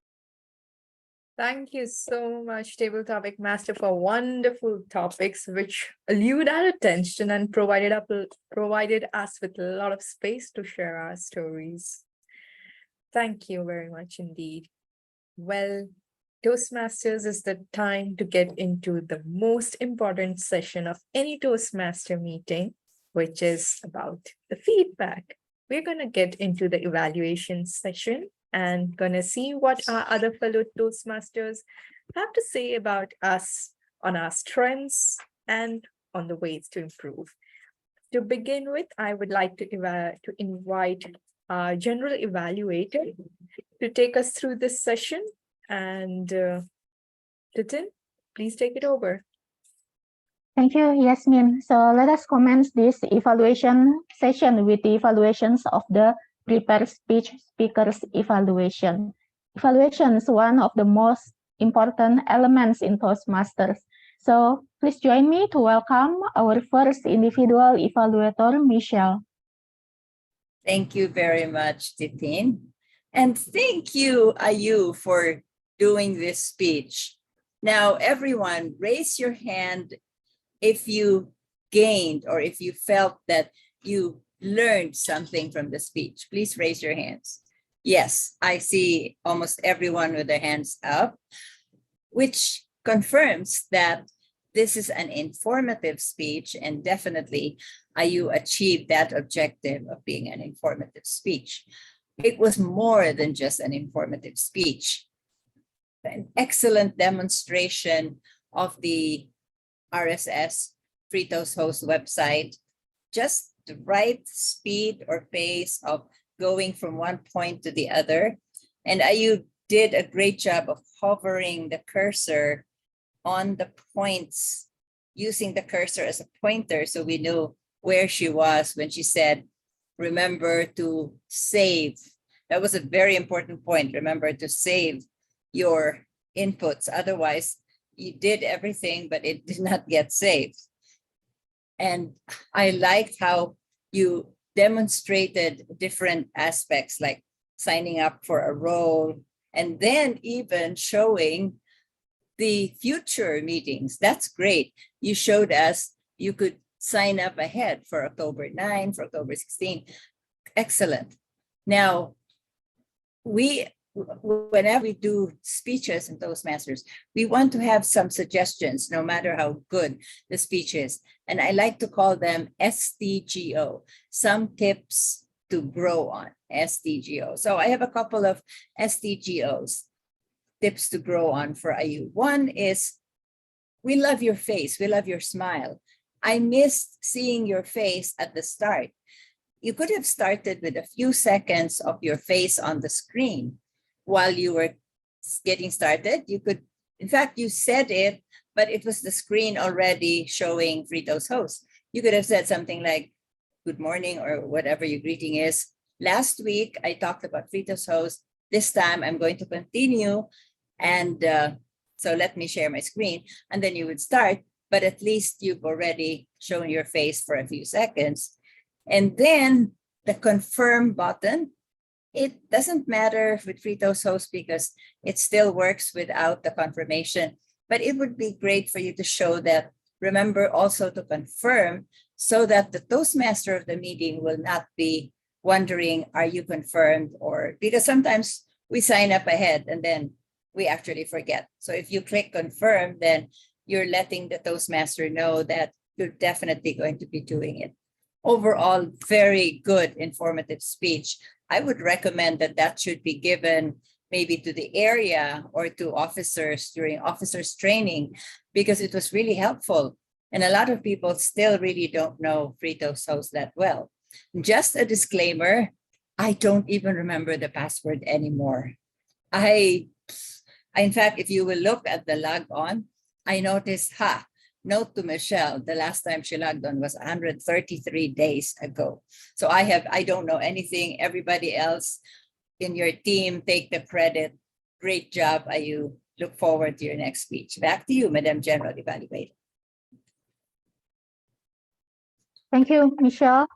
Thank you so much, Table Topic Master, for wonderful topics which elude our attention and provided us with a lot of space to share our stories. Thank you very much indeed. Well, Toastmasters is the time to get into the most important session of any Toastmaster meeting, which is about the feedback. We're going to get into the evaluation session and gonna see what our other fellow Toastmasters have to say about us on our strengths and on the ways to improve. To begin with, I would like to invite our general evaluator to take us through this session. And Titin, please take it over. Thank you, Yasmin. So let us commence this evaluation session with the evaluations of the Prepare Speech Speakers Evaluation. Evaluation is one of the most important elements in Toastmasters. So please join me to welcome our first individual evaluator, Michelle. Thank you very much, Titin. And thank you, Ayu, for doing this speech. Now, everyone, raise your hand if you gained or if you felt that you learned something from the speech. Please raise your hands. Yes, I see almost everyone with their hands up, which confirms that this is an informative speech, and definitely you achieved that objective of being an informative speech. It was more than just an informative speech. An excellent demonstration of the RSS Free Toast Host website, just the right speed or pace of going from one point to the other. And Ayu did a great job of hovering the cursor on the points, using the cursor as a pointer so we knew where she was when she said, remember to save. That was a very important point. Remember to save your inputs. Otherwise, you did everything, but it did not get saved. And I liked how you demonstrated different aspects like signing up for a role and then even showing the future meetings. That's great. You showed us you could sign up ahead for October 9, for October 16. Excellent. Now, whenever we do speeches in Toastmasters, we want to have some suggestions, no matter how good the speech is. And I like to call them STGO, some tips to grow on, STGO. So I have a couple of STGOs, tips to grow on for Ayu. One is, we love your face, we love your smile. I missed seeing your face at the start. You could have started with a few seconds of your face on the screen while you were getting started. You could, in fact, you said it, but it was the screen already showing Free Toast Host. You could have said something like, good morning, or whatever your greeting is. Last week, I talked about Free Toast Host. This time, I'm going to continue. And so let me share my screen. And then you would start, but at least you've already shown your face for a few seconds. And then the confirm button, it doesn't matter with Free Toast Host because it still works without the confirmation, but it would be great for you to show that remember also to confirm so that the Toastmaster of the meeting will not be wondering, are you confirmed? Or because sometimes we sign up ahead and then we actually forget. So if you click confirm, then you're letting the Toastmaster know that you're definitely going to be doing it. Overall, very good informative speech. I would recommend that that should be given maybe to the area or to officers during officers training, because it was really helpful. And a lot of people still really don't know Free Toast Host that well. Just a disclaimer, I don't even remember the password anymore. In fact, if you will look at the log on, I noticed, note to Michelle, the last time she logged on was 133 days ago. So I don't know anything. Everybody else in your team, take the credit. Great job. I look forward to your next speech. Back to you, Madam General Evaluator. Thank you, Michelle,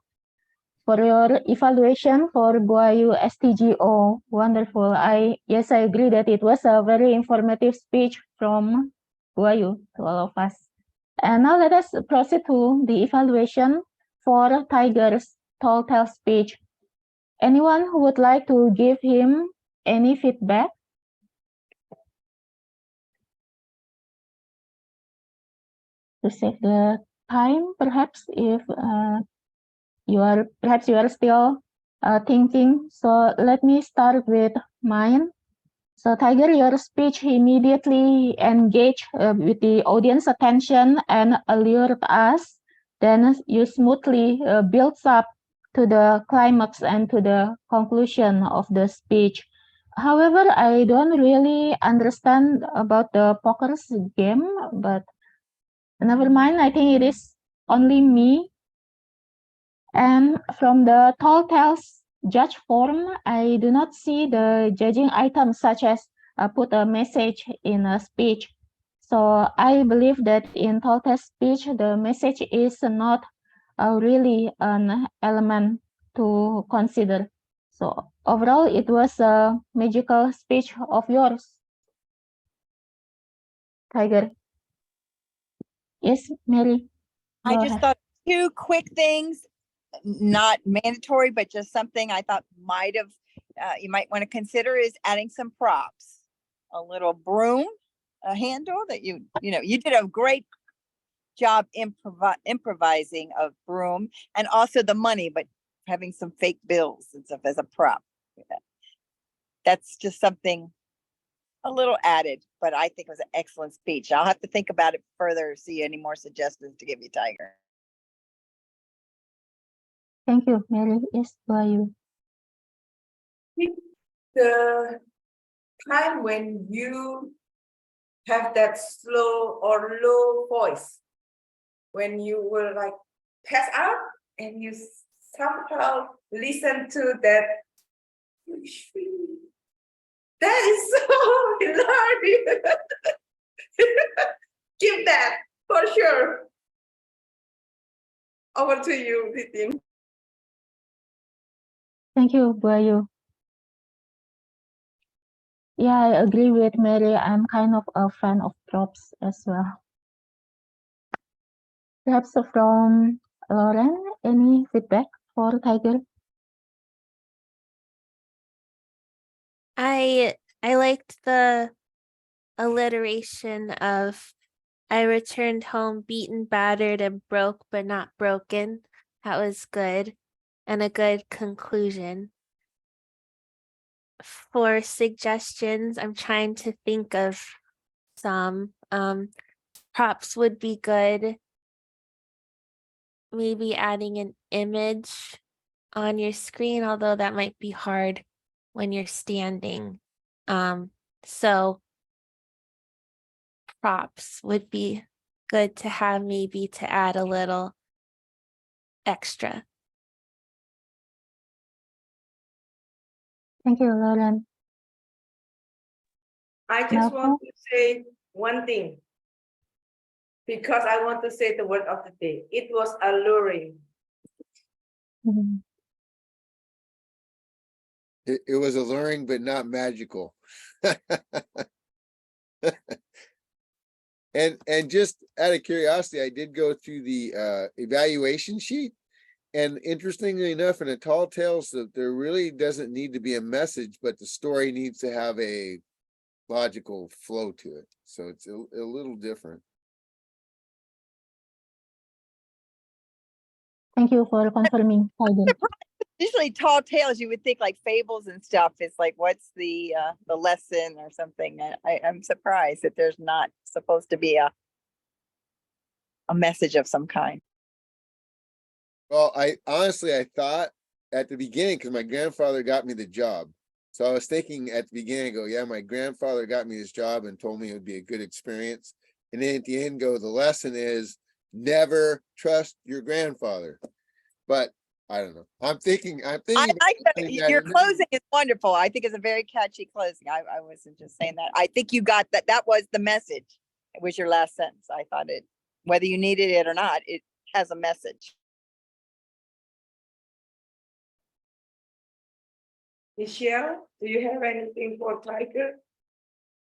for your evaluation for Buayu STGO. Wonderful. Yes, I agree that it was a very informative speech from Buayu to all of us. And now let us proceed to the evaluation for Tiger's tall tale speech. Anyone who would like to give him any feedback? To save the time, perhaps if you are still thinking. So let me start with mine. So Tiger, your speech immediately engaged with the audience attention and allured us. Then you smoothly builds up to the climax and to the conclusion of the speech. However, I don't really understand about the poker's game, but never mind. I think it is only me. And from the tall tales judge form, I do not see the judging items such as put a message in a speech. So I believe that in tall tale speech, the message is not really an element to consider. So overall, it was a magical speech of yours, Tiger. Yes, Mary. I Go just ahead. thought two quick things, not mandatory, but just something I thought might have, you might want to consider is adding some props. A little broom, a handle that you did a great job improvising of broom, and also the money, but having some fake bills and stuff as a prop. That's just something a little added, but I think it was an excellent speech. I'll have to think about it further, see any more suggestions to give you, Tiger. Thank you, Mary. Yes, by you. The time when you have that slow or low voice, when you will like pass out and you somehow listen to that. That is so hilarious. Give that for sure. Over to you, Titin. Thank you, Bayu. Yeah, I agree with Mary. I'm kind of a fan of props as well. Perhaps from Lauren, any feedback for Tiger? I liked the alliteration of I returned home beaten, battered, and broke, but not broken. That was good and a good conclusion. For suggestions, I'm trying to think of some. Props would be good. Maybe adding an image on your screen, although that might be hard when you're standing. So props would be good to have, maybe to add a little extra. Thank you, Lauren. I just want to say one thing, because I want to say the word of the day. It was alluring. Mhm. It was alluring, but not magical. And just out of curiosity, I did go through the evaluation sheet. And interestingly enough, in a tall tales, that there really doesn't need to be a message, but the story needs to have a logical flow to it. So it's a little different. Thank you for confirming, Tiger. Usually tall tales, you would think like fables and stuff. It's like, what's the lesson or something? I'm surprised that there's not supposed to be a message of some kind. Well, I honestly, I thought at the beginning, because my grandfather got me the job. So I was thinking at the beginning, go, yeah, my grandfather got me this job and told me it would be a good experience. And then at the end, go, the lesson is never trust your grandfather. But I don't know. I'm thinking. I like that. that Your in there. closing is wonderful. I think it's a very catchy closing. I wasn't just saying that. I think you got that. That was the message. It was your last sentence. I thought it, whether you needed it or not, it has a message. Michelle, do you have anything for Tiger?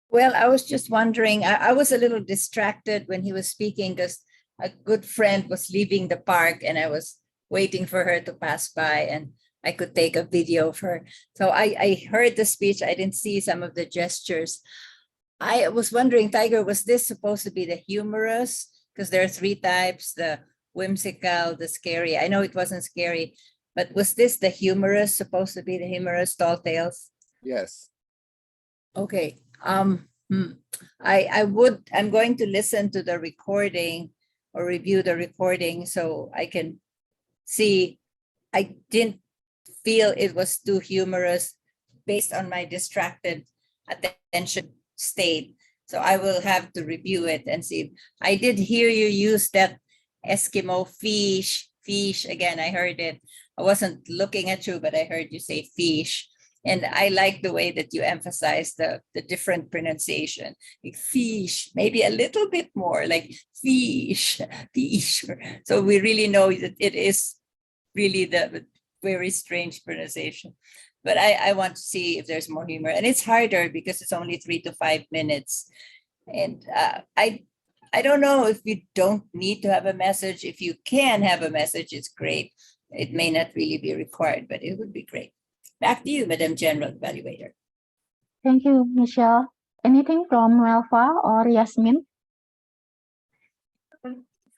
Well, I was just wondering, I was a little distracted when he was speaking because a good friend was leaving the park and I was waiting for her to pass by and I could take a video of her. So I heard the speech. I didn't see some of the gestures. I was wondering, Tiger, was this supposed to be the humorous? Because there are three types, the whimsical, the scary. I know it wasn't scary, but was this the humorous, supposed to be the humorous tall tales? Yes. Okay. I'm going to listen to the recording or review the recording so I can see. I didn't feel it was too humorous based on my distracted attention state. So I will have to review it and see. I did hear you use that Eskimo fish again. I heard it. I wasn't looking at you, but I heard you say fish. And I like the way that you emphasize the different pronunciation. Like fish, maybe a little bit more like fish. So we really know that it is really the very strange pronunciation. But I want to see if there's more humor. And it's harder because it's only 3 to 5 minutes. And I don't know if you don't need to have a message. If you can have a message, it's great. It may not really be required, but it would be great. Back to you, Madam General Evaluator. Thank you, Michelle. Anything from Melfa or Yasmin?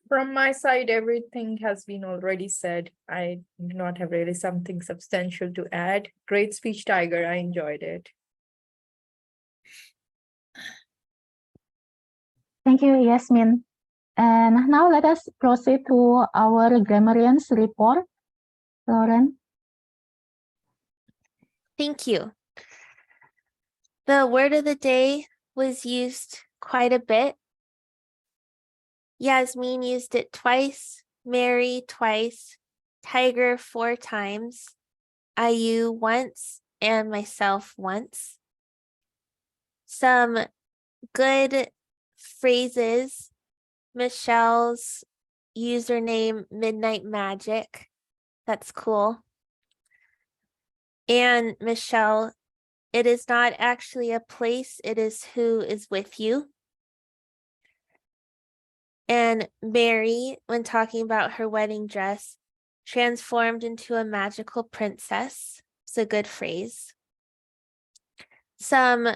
From my side, everything has been already said. I do not have really something substantial to add. Great speech, Tiger. I enjoyed it. Thank you, Yasmin. And now let us proceed to our grammarians report. Lauren. Thank you. The word of the day was used quite a bit. Yasmin used it twice, Mary twice, Tiger 4 times, IU once, and myself once. Some good phrases. Michelle's username, Midnight Magic. That's cool. And Michelle, it is not actually a place, it is who is with you. And Mary, when talking about her wedding dress, transformed into a magical princess. It's a good phrase. Some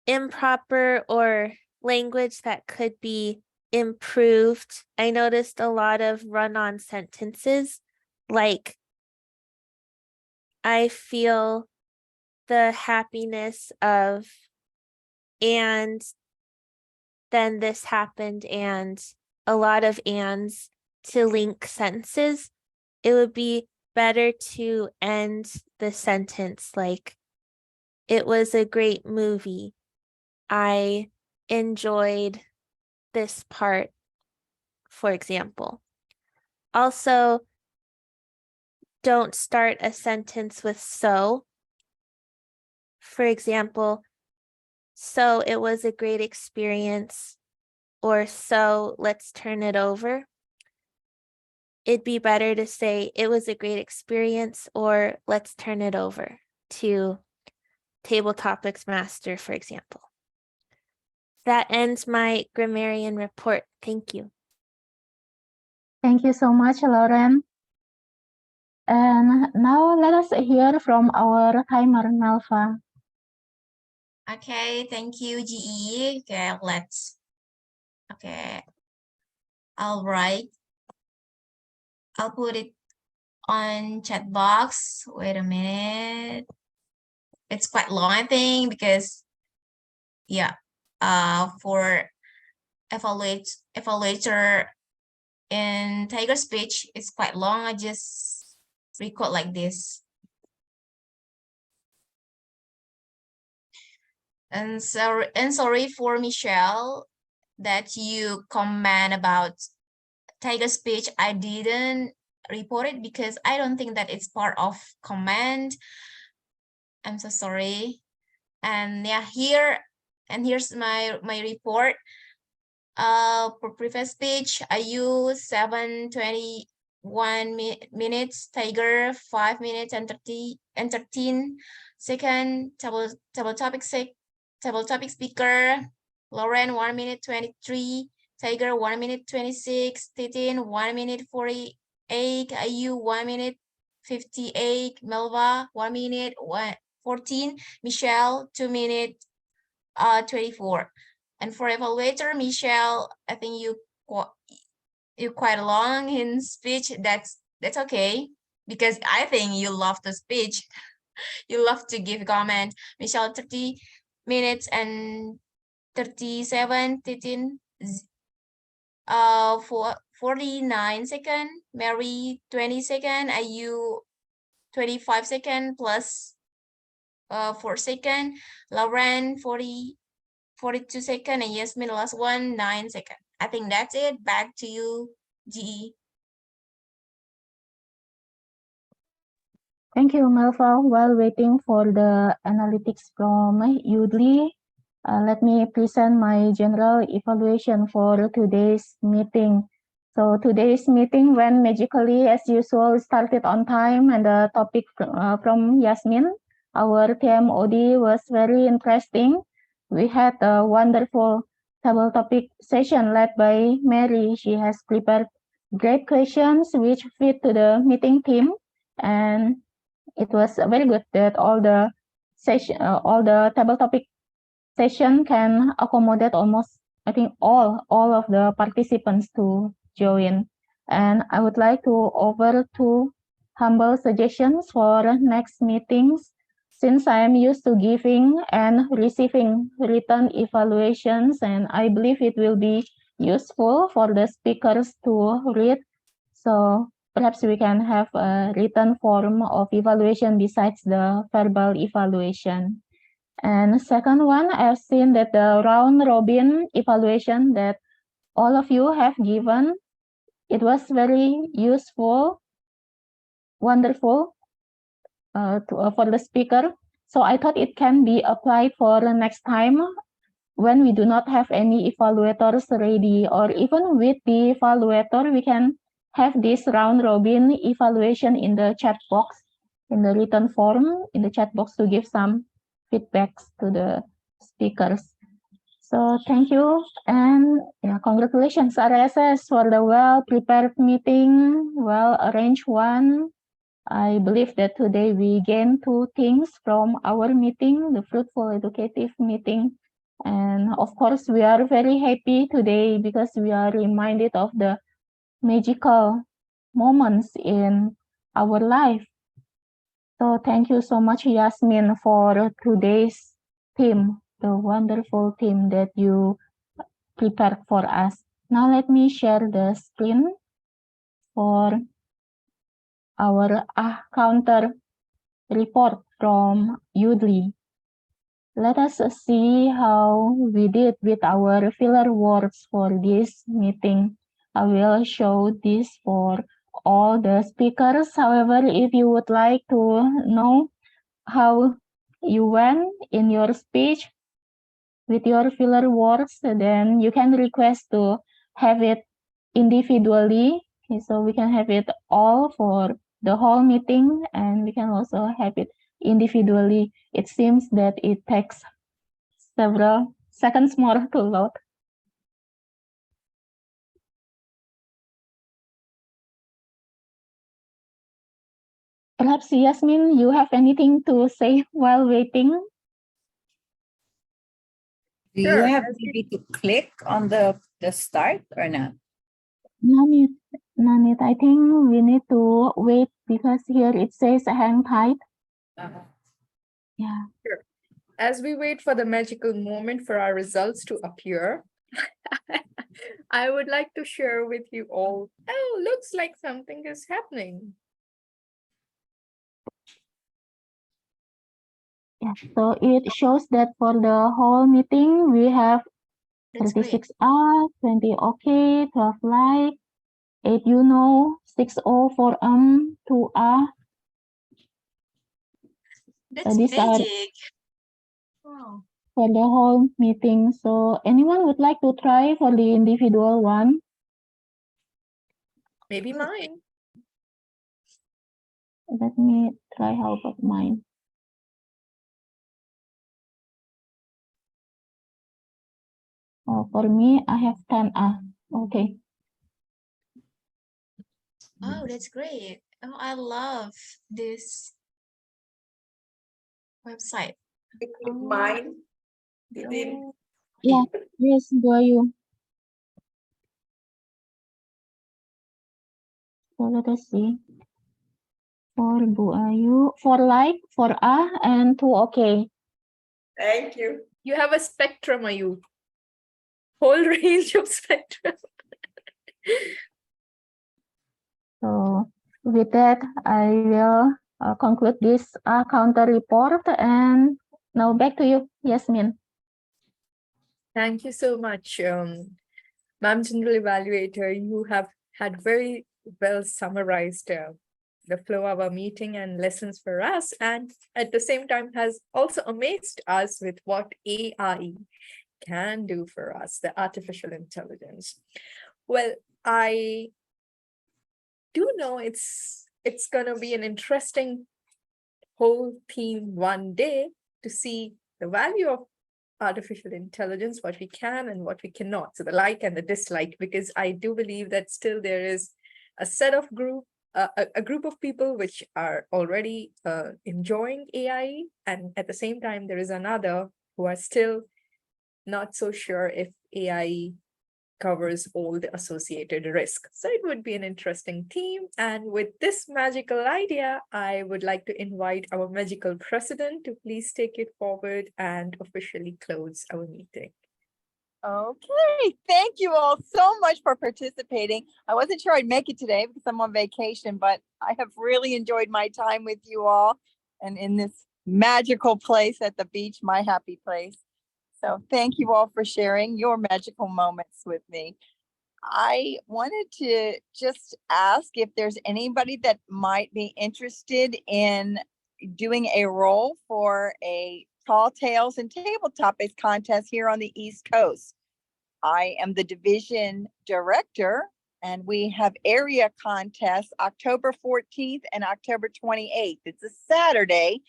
improper or language that could be improved. I noticed a lot of run-on sentences like, I feel the happiness of, and then this happened, and a lot of ands to link sentences. It would be better to end the sentence like, it was a great movie. I enjoyed this part, for example. Also, don't start a sentence with so. For example, so it was a great experience, or so let's turn it over. It'd be better to say it was a great experience, or let's turn it over to Table Topics Master, for example. That ends my grammarian report. Thank you. Thank you so much, Lauren. And now let us hear from our timer, Melva. Okay, thank you, GE. Okay, okay. All right. I'll put it on chat box. Wait a minute. It's quite long, I think, because yeah, for evaluator in Tiger speech, it's quite long. I just record like this. And sorry for Michelle that you comment about Tiger speech. I didn't report it because I don't think that it's part of comment. I'm so sorry. And yeah, here's my report. For previous speech, I use 7:21 minutes, Tiger 5 minutes and 13 seconds, table topic speaker, Lauren 1 minute 23, Tiger 1 minute 26, Titin 1 minute 48, IU 1 minute 58, Melva 1 minute 14, Michelle 2 minute 24. And for evaluator, Michelle, I think you quite long in speech. That's okay, because I think you love the speech. You love to give comment. Michelle 30 minutes and 37, 13, 49 seconds, Mary 20 seconds, IU 25 seconds plus 4 seconds, Lauren 42 seconds, and Yasmin last one, 9 seconds. I think that's it. Back to you, GE. Thank you, Melva. While waiting for the analytics from Yudli, let me present my general evaluation for today's meeting. So today's meeting went magically as usual, started on time, and the topic from Yasmin, our TMOD, was very interesting. We had a wonderful table topic session led by Mary. She has prepared great questions which fit to the meeting theme, and it was very good that all the table topic session can accommodate almost, I think, all of the participants to join. And I would like to offer two humble suggestions for next meetings. Since I am used to giving and receiving written evaluations, and I believe it will be useful for the speakers to read. So perhaps we can have a written form of evaluation besides the verbal evaluation. And second one, I've seen that the round robin evaluation that all of you have given, it was very useful, wonderful for the speaker. So I thought it can be applied for the next time when we do not have any evaluators ready, or even with the evaluator, we can have this round robin evaluation in the chat box, in the written form, in the chat box, to give some feedbacks to the speakers. So thank you, and yeah, congratulations RSS for the well-prepared meeting, well-arranged one. I believe that today we gained two things from our meeting, the fruitful educative meeting. And of course, we are very happy today because we are reminded of the magical moments in our life. So thank you so much, Yasmin, for today's theme, the wonderful theme that you prepared for us. Now let me share the screen for our counter report from Yudli. Let us see how we did with our filler words for this meeting. I will show this for all the speakers. However, if you would like to know how you went in your speech with your filler words, then you can request to have it individually. Okay, so we can have it all for the whole meeting, and we can also have it individually. It seems that it takes seconds more to load. Perhaps Yasmin, you have anything to say while waiting? Do you Sure, have as we- maybe to click on the start or not? No need, no need. I think we need to wait because here it says hang tight. Yeah. As we wait for the magical moment for our results to appear, I would like to share with you all. Oh, looks like something is happening. Yeah, so it shows that for the whole meeting, we have That's great. 36 20 okay, 12 like, 8 you know, 6 for 2 That's these are magic. Wow. for the whole meeting. So anyone would like to try for the individual one? Maybe Good. mine. Let me try how about mine. Oh, for me, I have 10 okay. Oh, that's great. Oh, I love this website. I click Oh, mine. Did it? no. Yeah, yes, do you? So let us see. For Bu Ayu, for like, for and 2 okay. Thank you. You have a spectrum, are you? Whole range of spectrum. So with that, I will conclude this counter report, and now back to you, Yasmin. Thank you so much, Ma'am General Evaluator. You have had very well summarized the flow of our meeting and lessons for us, and at the same time has also amazed us with what AI can do for us, the artificial intelligence. Well, I do know it's gonna be an interesting whole theme one day to see the value of artificial intelligence, what we can and what we cannot. So the like and the dislike, because I do believe that still there is a set of a group of people which are already enjoying AI, and at the same time there is another who are still not so sure if AI covers all the associated risk. So it would be an interesting theme. And with this magical idea, I would like to invite our magical president to please take it forward and officially close our meeting. Okay, thank you all so much for participating. I wasn't sure I'd make it today because I'm on vacation, but I have really enjoyed my time with you all and in this magical place at the beach, my happy place. So thank you all for sharing your magical moments with me. I wanted to just ask if there's anybody that might be interested in doing a role for a Tall Tales and Table Topics contest here on the East Coast. I am the division director, and we have area contests October 14th and October 28th. It's a Saturday.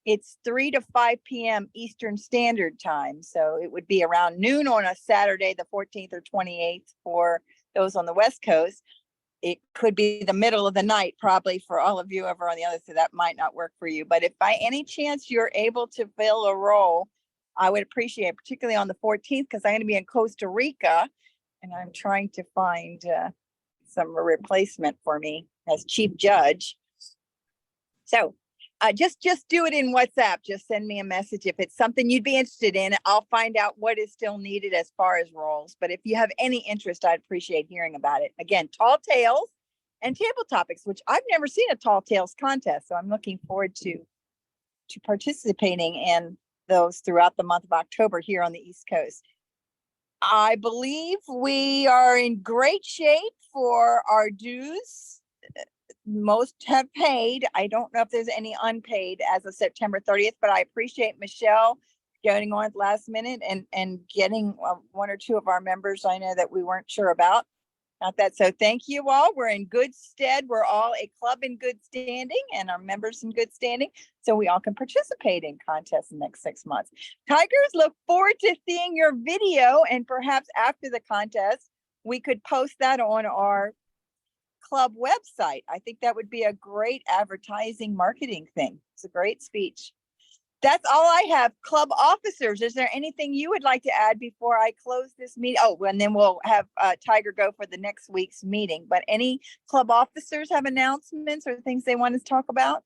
It's 3 to 5 p.m. Eastern Standard Time. So it would be around noon on a Saturday, the 14th or 28th for those on the West Coast. It could be the middle of the night, probably for all of you over on the other side. That might not work for you. But if by any chance you're able to fill a role, I would appreciate it, particularly on the 14th, because I'm going to be in Costa Rica and I'm trying to find some replacement for me as chief judge. So just do it in WhatsApp. Just send me a message if it's something you'd be interested in. I'll find out what is still needed as far as roles. But if you have any interest, I'd appreciate hearing about it. Again, Tall Tales and Table Topics, which I've never seen a Tall Tales contest. So I'm looking forward to participating in those throughout the month of October here on the East Coast. I believe we are in great shape for our dues. Most have paid. I don't know if there's any unpaid as of September 30th, but I appreciate Michelle going on at the last minute and getting one or two of our members I know that we weren't sure about. Got that. So thank you all. We're in good stead. We're all a club in good standing and our members in good standing. So we all can participate in contests in the next 6 months. Tigers, look forward to seeing your video, and perhaps after the contest, we could post that on our club website. I think that would be a great advertising marketing thing. It's a great speech. That's all I have. Club officers, is there anything you would like to add before I close this meeting? Oh, and then we'll have Tiger go for the next week's meeting. But any club officers have announcements or things they want to talk about?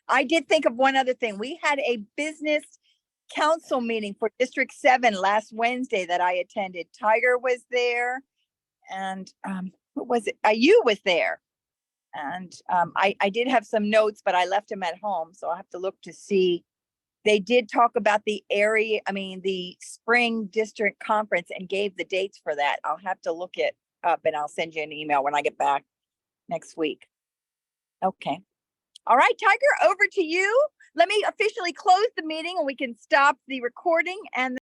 I did think of one other thing. We had a business council meeting for District 7 last Wednesday that I attended. Tiger was there, and who was it? You was there. And I did have some notes, but I left them at home, so I'll have to look to see. They did talk about the spring district conference and gave the dates for that. I'll have to look it up and I'll send you an email when I get back next week. Okay. All right, Tiger, over to you. Let me officially close the meeting and we can stop the recording and